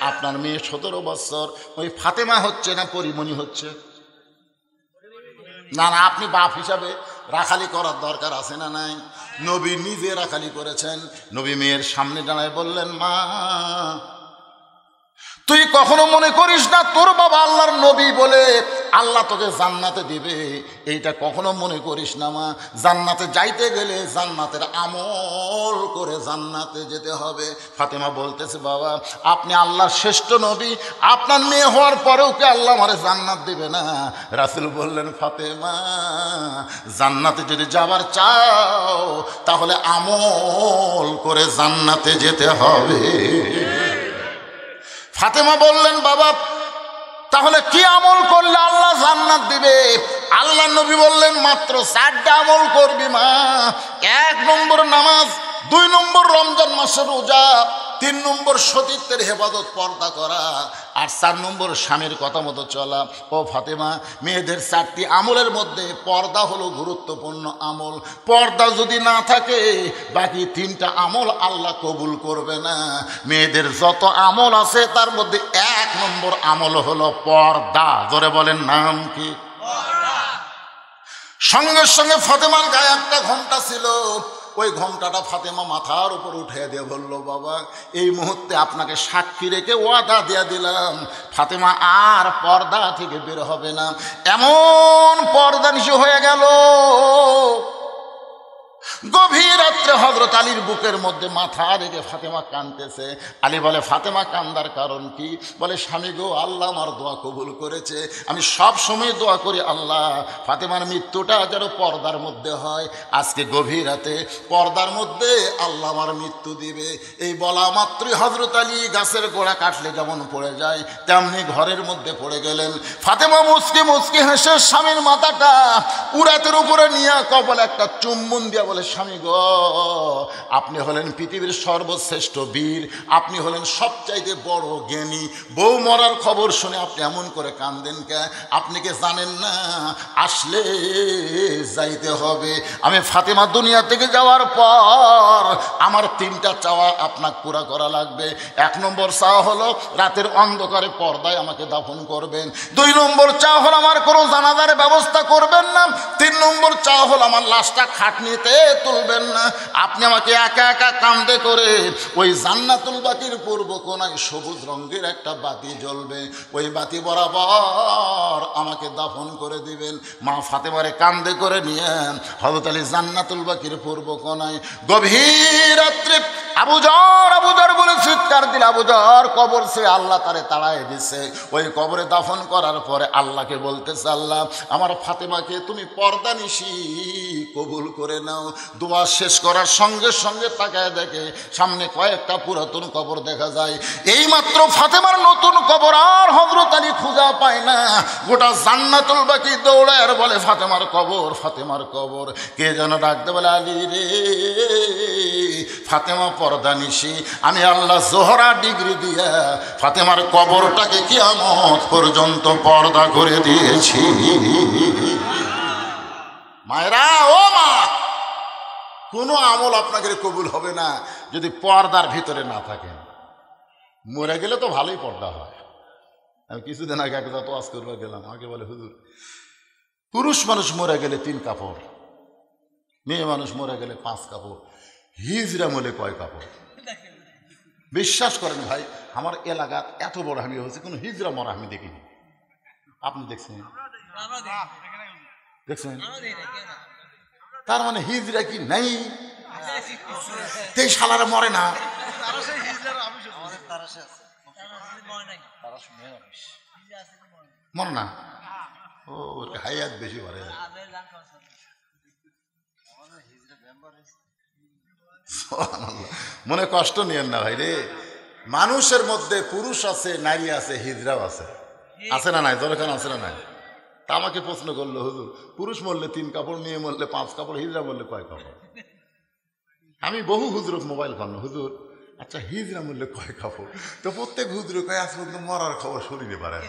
আপনার মেয়ে 17 বছর, ওই ফাতেমা হচ্ছে না পরিমণি হচ্ছে? না না, আপনি বাপ হিসাবে রাখালি করার দরকার আছে না নাই? নবী নিজে রাখালি করেছেন। নবী মেয়ের সামনে দাঁড়ায় বললেন, মা তুই কখনো মনে করিস না তোর বাবা আল্লাহর নবী বলে আল্লাহ তোকে জান্নাতে দিবে, এইটা কখনো মনে করিস না মা। জান্নাতে যাইতে গেলে জান্নাতের আমল করে জান্নাতে যেতে হবে। ফাতেমা বলতেছে, বাবা আপনি আল্লাহর শ্রেষ্ঠ নবী, আপনার মেয়ে হওয়ার পরেও কি আল্লাহ আমারে জান্নাত দিবে না? রাসূল বললেন, ফাতেমা জান্নাতে যদি যাবার চাও তাহলে আমল করে জান্নাতে যেতে হবে। ফাতেমা বললেন, বাবা তাহলে কি আমল করলে আল্লাহ জান্নাত দিবে? আল্লাহ নবী বললেন, মাত্র 4টা আমল করবি মা। 1 নম্বর নামাজ, 2 নম্বর রমজান মাসের রোজা, 3 নম্বর সতীত্বের হেফাজত পর্দা করা, আর 4 নম্বর স্বামীর কথা মতো চলা। ও ফাতেমা, মেয়েদের 4টি আমলের মধ্যে পর্দা হলো গুরুত্বপূর্ণ আমল। পর্দা যদি না থাকে বাকি 3টা আমল আল্লাহ কবুল করবে না। মেয়েদের যত আমল আছে তার মধ্যে 1 নম্বর আমল হলো পর্দা। জোরে বলেন, নাম কি? সঙ্গে সঙ্গে ফাতেমার গায়ে একটা ঘোমটা ছিল, ওই ঘোমটাটা ফাতেমা মাথার উপর উঠে দিয়ে বলল, বাবা এই মুহূর্তে আপনাকে সাক্ষী রেখে ওয়াদা দিয়ে দিলাম ফাতেমা আর পর্দা থেকে বের হবে না। এমন পর্দা নিশি হয়ে গেল, গভীর রাত্রে হযরত আলীর বুকের মধ্যে মাথা রেখে ফাতেমা কাঁদতেছে। আলী বলে, ফাতেমা কান্দার কারণ কি? বলে, স্বামী গো, আল্লাহ আমার দোয়া কবুল করেছে। আমি সব সময় দোয়া করি আল্লাহ ফাতেমার মৃত্যুটা যেন পর্দার মধ্যে হয়। আজকে গভীর রাতে পর্দার মধ্যে আল্লাহ আমার মৃত্যু দিবে। এই বলা মাত্রই হযরত আলী গাছের গোড়া কাটলে যেমন পড়ে যায় তেমনি ঘরের মধ্যে পড়ে গেলেন। ফাতেমা মুচকি মুচকি হেসে স্বামীর মাথাটা উরাতের উপরে নিয়ে কপালে একটা চুম্বন দিয়া বলে, স্বামী গো, আপনি হলেন পৃথিবীর সর্বশ্রেষ্ঠ বীর, আপনি হলেন সবচাইতে বড় জ্ঞানী। বউ মরার খবর শুনে আপনি এমন করে কান্দেন কে? আপনি কি জানেন না আসলে যাইতে হবে? আমি ফাতেমা দুনিয়া থেকে যাওয়ার পর আমার 3টা চাওয়া আপনাকে পুরা করা লাগবে। 1 নম্বর চাওয়া হলো রাতের অন্ধকারে পর্দায় আমাকে দাফন করবেন। 2 নম্বর চাওয়া হলো আমার কোনো জানাজার ব্যবস্থা করবেন না। 3 নম্বর চাওয়া হলো আমার লাশটা খাটনিতে তুলবেন না। আপনি আমাকে একা একা কাঁধে করে ওই জান্নাতুল বাকির পূর্ব কোণায় সবুজ রঙের একটা বাতি জ্বলবে, ওই বাতি বরাবর আমাকে দাফন করে দিবেন। মা ফাতেমারে কাঁধে করে নিয়ে হযরত আলী জান্নাতুল বাকির পূর্ব কোণায় গভীর রাত্রে আবুজার বলে চিৎকার দিল। আবুজার কবর সে আল্লাহ তারে তাড়ায় দিছে। ওই কবরে দাফন করার পরে আল্লাহকে বলতেছে, আল্লাহ আমার ফাতেমাকে তুমি পর্দা নিশি কবুল করে নাও। দোয়া শেষ করার সঙ্গে সঙ্গে তাকায় দেখে সামনে কয়েকটা পুরাতন কবর দেখা যায়। এইমাত্র ফাতেমার নতুন কবর আর হযরত আলী খুঁজা পায় না। গোটা জান্নাতুল বাকি দৌড়ায় আর বলে, ফাতেমার কবর, ফাতেমার কবর। কে যেন ডাকতে বলে, আলী রে, ফাতেমা পর্দা নিশি। আমি আল্লাহ জোহরা ডিগ্রি দিয়া ফাতেমার কবরটাকে কিয়ামত পর্যন্ত পর্দা করে দিয়েছি। মায়েরা, ও মা, কোনো আমল আপনাকে কবুল হবে না যদি পর্দার ভিতরে না থাকেন। মরে গেলে তো ভালোই পর্দা হয়। আমি কিছুদিন আগে এক যত ওয়াজ করবার গেলাম, আমাকে বলে, হুজুর পুরুষ মানুষ মরে গেলে 3 কাপড়, মেয়ে মানুষ মরে গেলে 5 কাপড়, হিজড়া মলে কয় কাপড়? বিশ্বাস করেন ভাই, আমার এলাকার এত বড় আমি হয়েছে, কোনো হিজড়া মরা আমি দেখিনি। আপনি দেখছেন? দেখছেন? তার মানে হিজড়া কি নাই? তেই শালারা মরে না। মরে না? ও হায়াত বেশি মরে। মনে কষ্ট নিয়েন না ভাই রে। মানুষের মধ্যে পুরুষ আছে, নারী আছে, হিজড়াও আছে। আছে না নাই? দরকার আছে না নাই? তা আমাকে প্রশ্ন করলো, হুজুর পুরুষ মরলে 3 কাপড়, মেয়ে মরলে 5 কাপড়, হিজড়া মরলে কয় কাপড়? আমি বহু হুজুরক মোবাইল করলো, হুজুর আচ্ছা হিজড়া মরলে কয় কাপড়? তো প্রত্যেক হুজুর কয় আজ পর্যন্ত মরার খবর শুনিতে পারে।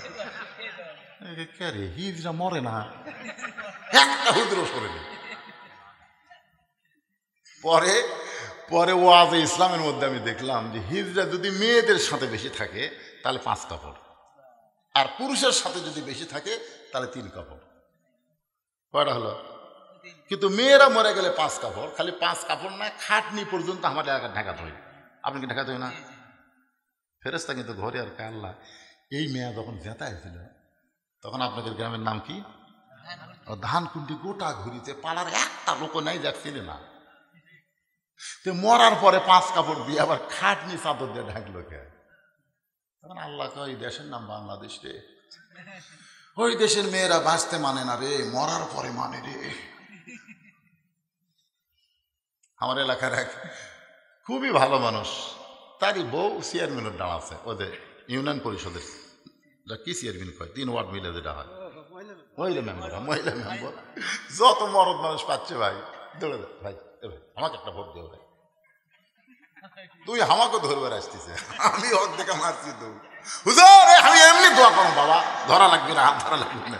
কে রে, হিজড়া মরে না? একটা হুজুরও শোনেনি। পরে পরে ওয়াজে ইসলামের মধ্যে আমি দেখলাম যে হিজড়া যদি মেয়েদের সাথে বেশি থাকে তাহলে 5 কাপড়, আর পুরুষের সাথে যদি বেশি থাকে তাহলে 3 কাপড়। কয়টা হলো? কিন্তু মেয়েরা মরে গেলে 5 কাপড়, খালি 5 কাপড় না, খাটনি পর্যন্ত আমার এলাকায় ঢাকাতে হয়। আপনি কি ঢাকাতে হয় না? ফেরেশতা কিন্তু ঘরে আর কে আল্লাহ। এই মেয়ে যখন জেতা হয়েছিল তখন আপনাদের গ্রামের নাম কি? ধানকুন্ডি। গোটা ঘুরিতে পাড়ার একটা লোক নাই যাচ্ছিল না। তো মরার পরে 5 কাপড় দিয়ে আবার খাটনি চাদর দিয়ে ঢাকলো কে? তখন আল্লাহ কয়, এই দেশের নাম বাংলাদেশ রে, ওই দেশের মেয়েরা বাঁচতে মানে না রে, মরার পরে মানে রে। আমার এলাকার এক খুবই ভালো মানুষ, তারই বউ চেয়ারম্যানের দাঁড়াচ্ছে ওদের ইউনিয়ন পরিষদের, কি চেয়ারম্যান কয়, 3 ওয়ার্ড মিলে যেটা হয়, মহিলা মেম্বার। যত মরদ মানুষ পাচ্ছে ভাই দৌড়ে দেয়, ভাই আমাকে একটা ভোট দেও ভাই, তুই আমাকে ধরবার আসতেছে, আমি ওর দেখে মারছি তো হুজুর, আমি এমনি দোয়া করো বাবা, ধরা লাগবে না, হাত ধরা লাগবে না।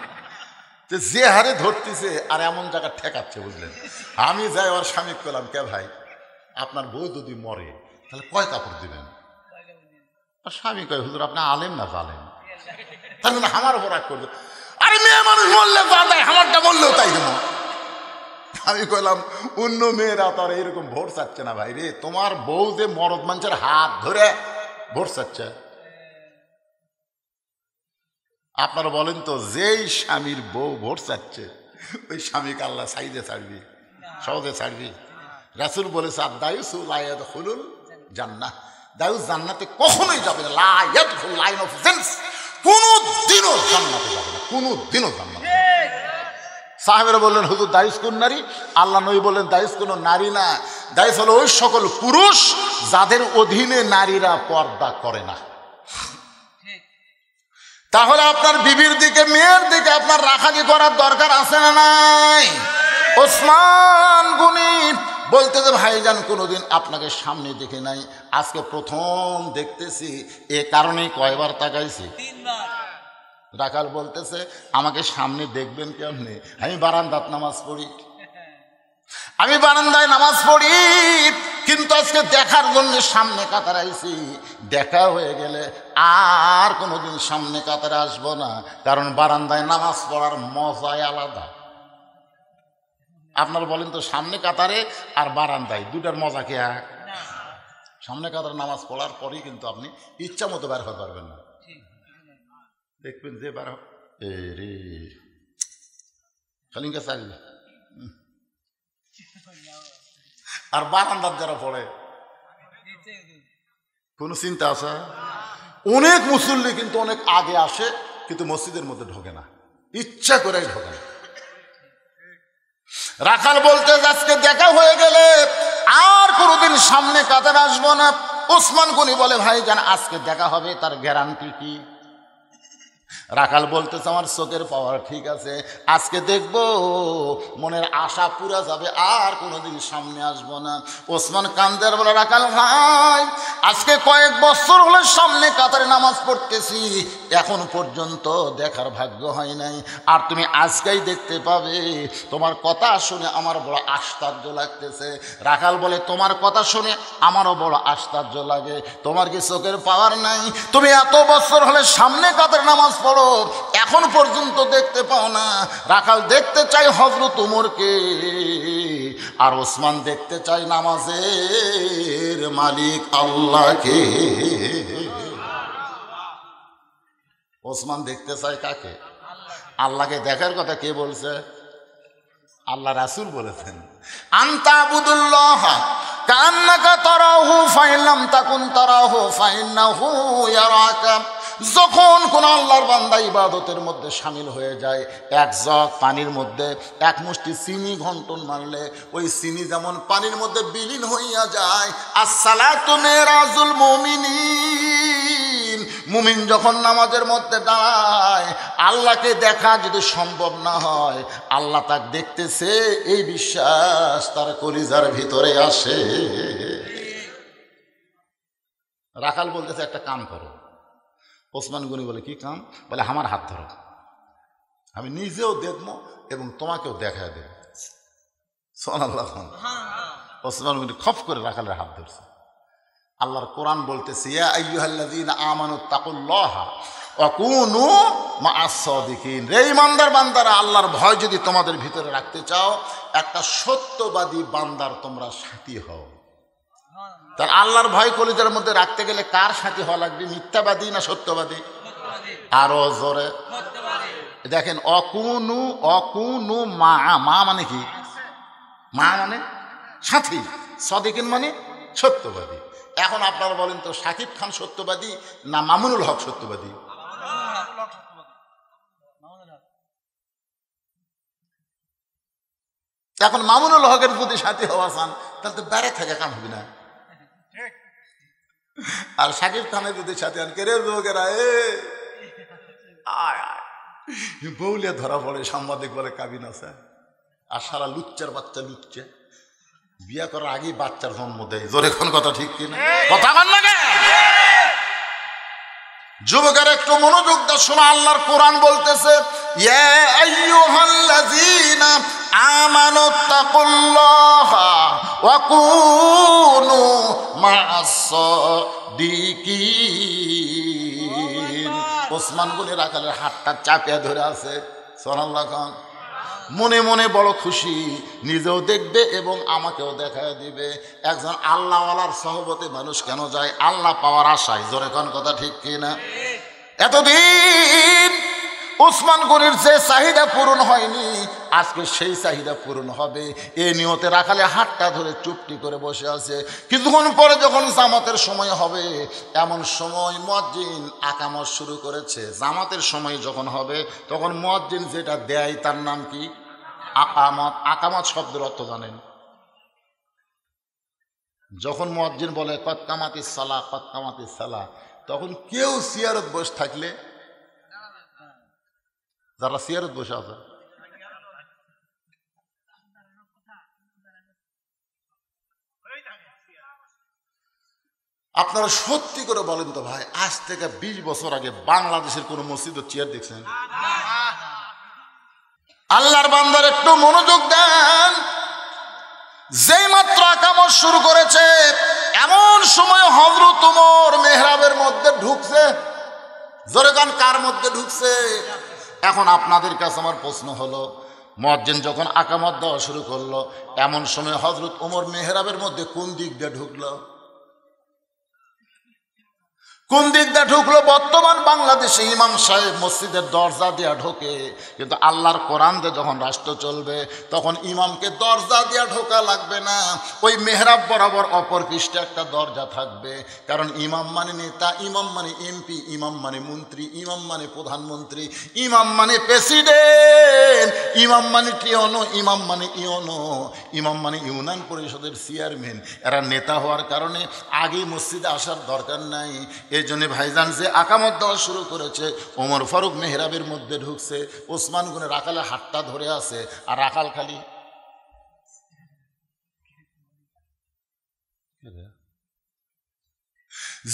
তো যে হারে ধরতেছে আর এমন জায়গা ঠেকাচ্ছে, বুঝলেন। আমি যাই ওর স্বামী করলাম, কে ভাই আপনার বউ যদি মরে তাহলে কয় কাপড় দিবেন? স্বামী কয়, হুজুর আপনি আলেম না জালেম, তাহলে আমার উপর রাগ করবে। আরে মেয়ে মানুষ মরলে যা দেয়, আমারটা বললেও তাই দেব। আমি কইলাম, অন্য মেয়েরা তো আর এইরকম ভোট চাচ্ছে না ভাই রে, তোমার বউ যে মরদ মানুষের হাত ধরে ভোট চাচ্ছে। আপনারা বলেন তো, যেই স্বামীর বউ ভোট চাচ্ছে ওই স্বামীকে আল্লাহ সাইদে ছাড়বি, সহজে ছাড়বি? রাসূল বলেছে, দায়ুসু লা ইয়াদখুলুল জান্নাহ, দায়ুস জান্নাতে কখনোই যাবে না, লা ইয়াদখুল লাইন অফ জেন্স, কোনদিনও জান্নাতে যাবে না, কোনদিনও জান্নাতে। সাহাবেরা বললেন, হুজুর দায়ুস কোন নারী? আল্লাহ নবী বললেন, দায়ুস কোন নারী না, দায়ুস হলো ওই সকল পুরুষ যাদের অধীনে নারীরা পর্দা করে না। তাহলে আপনার বিবির দিকে, মেয়ের দিকে আপনার রাখালি করার দরকার আছে না নাই? ওসমান গনি বলতে যে, ভাইজান কোনোদিন আপনাকে সামনে দেখে নাই, আজকে প্রথম দেখতেছি, এ কারণেই কয়বার তাকাইছি? 3 বার। রাখাল বলতেছে, আমাকে সামনে দেখবেন কেমনে? আমি বারান্দাত নামাজ পড়ি, আমি বারান্দায় নামাজ পড়ি, কিন্তু আজকে দেখার জন্য সামনে কাতারে আইছি। দেখা হয়ে গেলে আর কোনোদিন সামনে কাতারে আসবো না, কারণ বারান্দায় নামাজ পড়ার মজাই আলাদা। আপনারা বলেন তো, সামনে কাতারে আর বারান্দায় দুটার মজা কি এক? সামনে কাতারে নামাজ পড়ার পরেই কিন্তু আপনি ইচ্ছা মতো বের হতে পারবেন না। দেখবেন যে বের রে খালিঙ্গা চাইলে, আর বারান্দার যারা পড়ে কোনো চিন্তা আছে? অনেক মুসল্লি কিন্তু অনেক আগে আসে, কিন্তু মসজিদের মধ্যে ঢোকে না, ইচ্ছা করে ঢোকে না। রাখাল বলতে, আজকে দেখা হয়ে গেলে আর কোনোদিন সামনে কাতারে আসবো না। ওসমান গনি বলে, ভাইজান আজকে দেখা হবে, তার গ্যারান্টি কি? রাখাল বলতেছে, আমার চোখের পাওয়ার ঠিক আছে, আজকে দেখবো, মনের আশা পুরা যাবে, আর কোনোদিন সামনে আসবো না। ওসমান কান্দের বলে, রাখাল ভাই আজকে কয়েক বছর হলে সামনে কাতারে নামাজ পড়তেছি, এখন পর্যন্ত দেখার ভাগ্য হয় নাই, আর তুমি আজকেই দেখতে পাবে, তোমার কথা শুনে আমার বড় আশ্চর্য লাগতেছে। রাখাল বলে, তোমার কথা শুনে আমারও বড় আশ্চর্য লাগে, তোমার কি চোখের পাওয়ার নাই? তুমি এত বছর হলে সামনে কাতারে নামাজ পড়ো, এখন পর্যন্ত দেখতে পাও না। রাখাল দেখতে চাই হযরত ওমরকে, আর ওসমান দেখতে চাই নামাজের মালিক আল্লাহকে। ওসমান দেখতে চাই কাকে? আল্লাহকে। দেখার কথা কে বলছে? আল্লাহ রাসূল বলেছেন, আনতা আবুদুল্লাহ কান্নাকা তারাহু ফাইন লাম তাকুন তারাহু ফাইন্নাহু ইয়ারাকা। যখন কোন আল্লাহর বান্দা ইবাদতের মধ্যে শামিল হয়ে যায়, এক জগ পানির মধ্যে এক মুষ্টি চিনি ঘন্টন মারলে ওই চিনি যেমন পানির মধ্যে বিলীন হইয়া যায়। আসসালাতু মিরাজুল মুমিনিন, মুমিন যখন নামাজের মধ্যে দাঁড়ায়, আল্লাহকে দেখা যদি সম্ভব না হয়, আল্লাহ তাকে দেখতেছে এই বিশ্বাস তার কলিজার ভিতরে আসে। রাখাল বলতেছে, একটা কাম করো। ওসমান গনি বলে, কি কাম? বলে, আমার হাত ধরো, আমি নিজেও দেখবো এবং তোমাকেও দেখা দেব। সুবহানাল্লাহ। ওসমান গনি খপ করে রাখালের হাত ধরছে। আল্লাহর কোরআন বলতেছে, ইয়া আইয়ুহাল্লাযীনা আমানু তাকুল্লাহা অকুনু মা'আস সাদিকিন। রে ইমানদার বান্দারা, আল্লাহর ভয় যদি তোমাদের ভিতরে রাখতে চাও, একটা সত্যবাদী বান্দার তোমরা সাথী হও। তার আল্লাহর ভয় কলিজার মধ্যে রাখতে গেলে কার সাথী হওয়া লাগবে? মিথ্যাবাদী না সত্যবাদী? আরো জোরে দেখেন, অকুনু অকুনু মা, মা মানে কি? মা মানে সাথী, সাদিকিন মানে সত্যবাদী। এখন আপনারা বলেন তো, শাকিব খান সত্যবাদী না মামুনুল হক সত্যবাদী? এখন মামুনুল হকের যদি সাথী হওয়া চান, তাহলে তো বেড়ে থাকে কাম হবে না। আর শাকিব খানের যদি সাথী আন, কে রে লোকেরা বউলিয়া ধরা পড়ে, সাংবাদিক বলে কাবিন আছে, আর সারা লুচ্চার বাচ্চা লুচ্ছে, বিয়া করার আগেই বাচ্চার জন্ম দেয়। জোরে কোন কথা ঠিক কিনা? কথা বল না কে? যুবকের একটু মনোযোগ দাও, শোনো, আল্লাহর কোরআন বলতেছে, ইয়া আইয়ুহাল্লাযীনা আমানুত্তাকুল্লাহা ওয়া কুনু মা'আস সাদিকিন। ওসমান গনি রাখালের হাতটা চাপিয়ে ধরে আছে, সুবহানাল্লাহ খান। মনে মনে বড় খুশি, নিজেও দেখবে এবং আমাকেও দেখায় দিবে। একজন আল্লাহওয়ালার সহবতে মানুষ কেন যায়? আল্লাহ পাওয়ার আশায়। জোরে কোন কথা ঠিক কিনা? এতদিন ওসমান গনির যে চাহিদা পূরণ হয়নি, আজকে সেই চাহিদা পূরণ হবে। এই নিয়তে রাখালে হাতটা ধরে চুপটি করে বসে আছে। কিছুক্ষণ পরে যখন জামাতের সময় হবে, এমন সময় মুয়াজ্জিন আকামত শুরু করেছে। জামাতের সময় যখন হবে, তখন মুয়াজ্জিন যেটা দেয় তার নাম কি? আকামত। আকামত শব্দের অর্থ জানেন? যখন মুয়াজ্জিন বলে কদ কামাতিস সালাহ, কদ কামাতিস সালাহ, তখন কেউ সিয়ারত বসে থাকলে, যারা সিয়ারত বসে আছে, আপনারা সত্যি করে বলেন তো ভাই, আজ থেকে 20 বছর আগে বাংলাদেশের কোন মসজিদের চেয়ার দেখছেন? আল্লাহর বান্দার একটু মনোযোগ দেন। যেই মাত্র আকামত শুরু করেছে, এমন সময় হযরত ওমর মেহরাবের মধ্যে ঢুকছে। জোরে গান, কার মধ্যে ঢুকছে? এখন আপনাদের কাছে আমার প্রশ্ন হলো, মুয়াজ্জিন যখন আকামত দেওয়া শুরু করলো, এমন সময় হযরত ওমর মেহরাবের মধ্যে কোন দিক দিয়ে ঢুকলো? কোন দিক দিয়ে ঢুকলো? বর্তমান বাংলাদেশে ইমাম সাহেব মসজিদের দরজা দিয়া ঢোকে, কিন্তু আল্লাহর কোরআন দিয়ে যখন রাষ্ট্র চলবে, তখন ইমামকে দরজা দিয়া ঢোকা লাগবে না। ওই মেহরাব বরাবর অপর পৃষ্ঠে একটা দরজা থাকবে। কারণ ইমাম মানে নেতা, ইমাম মানে এমপি, ইমাম মানে মন্ত্রী, ইমাম মানে প্রধানমন্ত্রী, ইমাম মানে প্রেসিডেন্ট, ইমাম মানে টিওনো, ইমাম মানে ইওনো, ইমাম মানে ইউনিয়ন পরিষদের চেয়ারম্যান। এরা নেতা হওয়ার কারণে আগে মসজিদে আসার দরকার নাই। এই জন্য ভাইজান যে আকামত দেওয়া শুরু করেছে, ওমর ফারুক মেহরাবের মধ্যে ঢুকছে, ওসমান গনি রাখালে হাতটা ধরে আছে, আর রাখাল খালি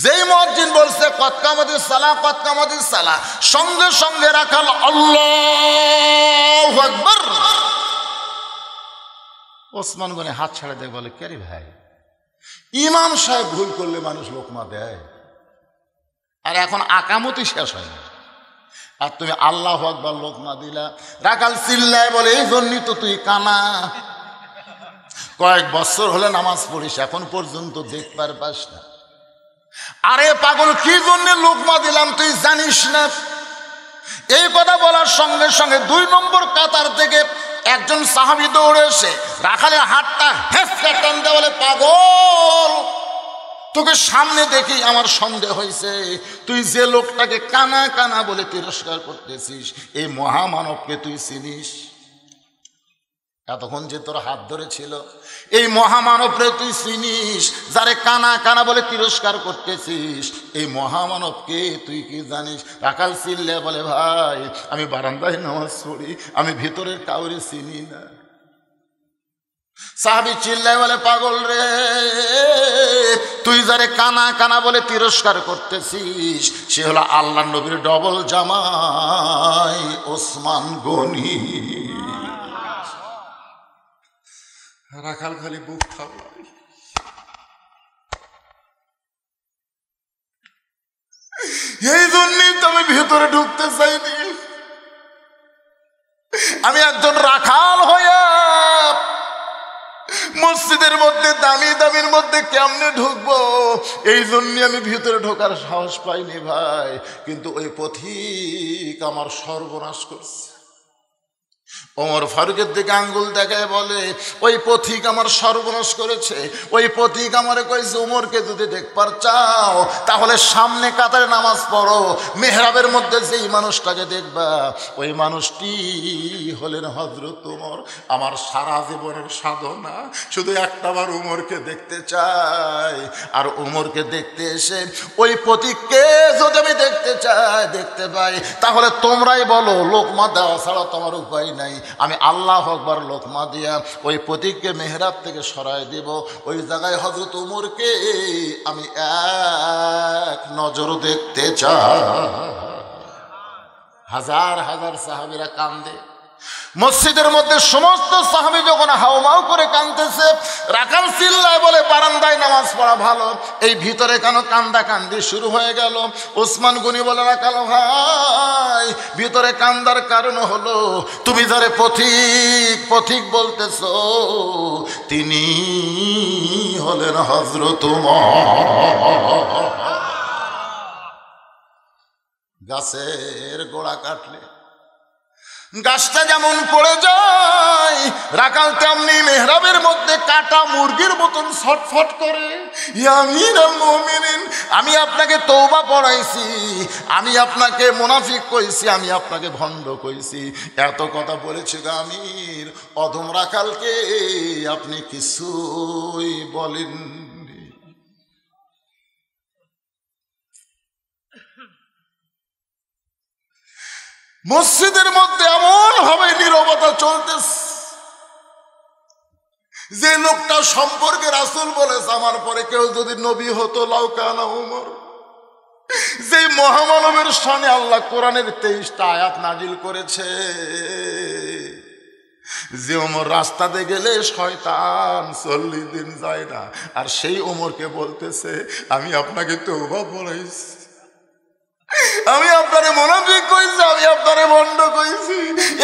যেই মুয়াজ্জিন বলছে কদ কামাতিস সালাহ, কদ কামাতিস সালাহ, সঙ্গে সঙ্গে রাখাল আল্লাহু আকবার। ওসমান গনি হাত ছাড়ে দেয়, বলে কে রে ভাই, ইমাম সাহেব ভুল করলে মানুষ লোকমা দেয়, আর এখন আকামতই শেষ হয় না, আর তুমি আল্লাহু আকবার লোকমা দিলা। রাখাল চিল্লায় বলে, এই জন্যই তো তুই কানা, কয়েক বছর হলে নামাজ পড়িস, এখন পর্যন্ত দেখবার পাস না। আরে পাগল, কি জন্য লোকমা দিলাম তুই জানিস না? এই কথা বলার সঙ্গে সঙ্গে 2 নম্বর কাতার থেকে একজন সাহাবী দৌড়ে এসে রাখালের হাতটা হেঁচড়ে টান দেয়, বলে পাগল, তোকে সামনে দেখি আমার সন্দেহ হয়েছে, তুই যে লোকটাকে কানা কানা বলে তিরস্কার করতেছিস, এই মহামানবকে তুই চিনিস? এতক্ষণ যে তোর হাত ধরেছিল, এই মহামানবরে তুই চিনিস? যারে কানা কানা বলে তিরস্কার করতেছিস, এই মহামানবকে তুই কি জানিস? রাখাল চিল্লে বলে, ভাই আমি বারান্দায় নামাজ পড়ি, আমি ভিতরের কাউরে চিনি না। সাহাবী চিল্লায় বলে, পাগল রে, তুই যারে কানা কানা বলে তিরস্কার করতেছিস, সে হলো আল্লাহর নবীর ডবল জামাই ওসমান গনি। রাখাল খালি বুক থাকল। এই জন্যই তো আমি ভিতরে ঢুকতে চাইনি। আমি একজন রাখাল হইয়া মসজিদের মধ্যে দামি দামির মধ্যে কেমনে ঢুকবো, এই জন্য আমি ভিতরে ঢোকার সাহস পাইনি ভাই। কিন্তু ওই পথিক আমার সর্বনাশ করছে। ওমর ফারুকের দিকে আঙ্গুল দেখায় বলে, ওই পথিক আমার সর্বনাশ করেছে। ওই পথিক আমারে কইছে, ওমরকে যদি দেখবার চাও তাহলে সামনে কাতারে নামাজ পড়ো, মেহরাবের মধ্যে যেই মানুষটাকে দেখবা ওই মানুষটি হলেন হযরত ওমর। আমার সারা জীবনের সাধনা শুধু একটাবার ওমরকে দেখতে চাই। আর ওমরকে দেখতে এসে ওই পথিককে যদি আমি দেখতে চাই, দেখতে পাই, তাহলে তোমরাই বলো লোকমা দেওয়া ছাড়া তোমার উপায় নাই। আমি আল্লাহু আকবার লোকমা দিয়া ওই পথিককে মেহরাব থেকে সরাই দেব। ওই জায়গায় হযরত ওমরকে আমি এক নজর দেখতে চাই। হাজার হাজার সাহাবীরা কান্দে। মসজিদের মধ্যে সমস্ত সাহাবী যখন হাউমাউ করে কাঁদতেছে, রাখাল চিল্লায় বলে বারান্দায় নামাজ পড়া ভালো। এই ভিতরে কেন কান্দা কান্দি শুরু হয়ে গেল? ওসমান গনি বলে, রাখাল ভাই, ভিতরে কান্দার কারণ হলো তুমি যারে পথিক পথিক বলতেছ তিনি হলেন হযরত ওমর। গাছের গোড়া কাটলে গাছটা যেমন পড়ে যায়, রাখাল তেমনি মেহরাবের মধ্যে কাটা মুরগির মতন ছটফট করে। ইয়া আমিরুল মুমিনিন, আমি আপনাকে তওবা পড়াইছি, আমি আপনাকে মুনাফিক কইছি, আমি আপনাকে ভণ্ড কইছি, এত কথা বলেছি গো আমির, অধম রাখালকে আপনি কিছুই বলেন। মসজিদের মধ্যে এমন ভাবে নীরবতা চলতেছে, যে লোকটা সম্পর্কে রাসূল বলেছে আমার পরে কেউ যদি নবী হতো লাউ কানা ওমর, যে মহামানবের শানে আল্লাহ কোরআনের 23টা আয়াত নাজিল করেছে, যে ওমর রাস্তাতে গেলে শয়তান 40 দিন যায় না, আর সেই ওমরকে বলতেছে আমি আপনাকে তওবা পড়াইছি, আমি আপনারে মুনাফিক কইছি, আমি আপনারে ভণ্ড কইছি,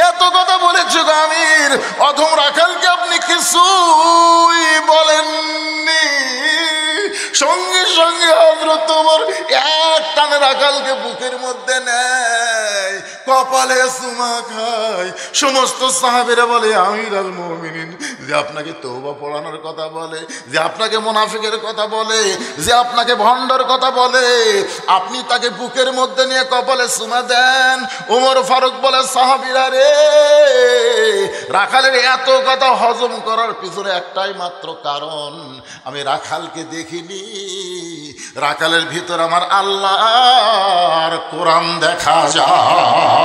এত কথা বলেছি গো আমির, অধম রাখালকে আপনি কিছুই বলেননি। সঙ্গে সঙ্গে হযরত ওমর এক টানে রাখালকে বুকের মধ্যে নেয়, কপালে চুমা খায়। সমস্ত সাহাবীরা বলে আমিরুল মুমিনিন, যে আপনাকে তওবা পড়ানোর কথা বলে, যে আপনাকে মুনাফিকের কথা বলে, যে আপনাকে ভণ্ডর কথা বলে, আপনি তাকে বুকের মধ্যে নিয়ে কপালে চুমা দেন। ওমর ফারুক বলে, সাহাবীরা রে, রাখালের এত কথা হজম করার পিছনে একটাই মাত্র কারণ, আমি রাখালকে দেখিনি, রাখালের ভিতর আমার আল্লাহর কোরআন দেখা যায়।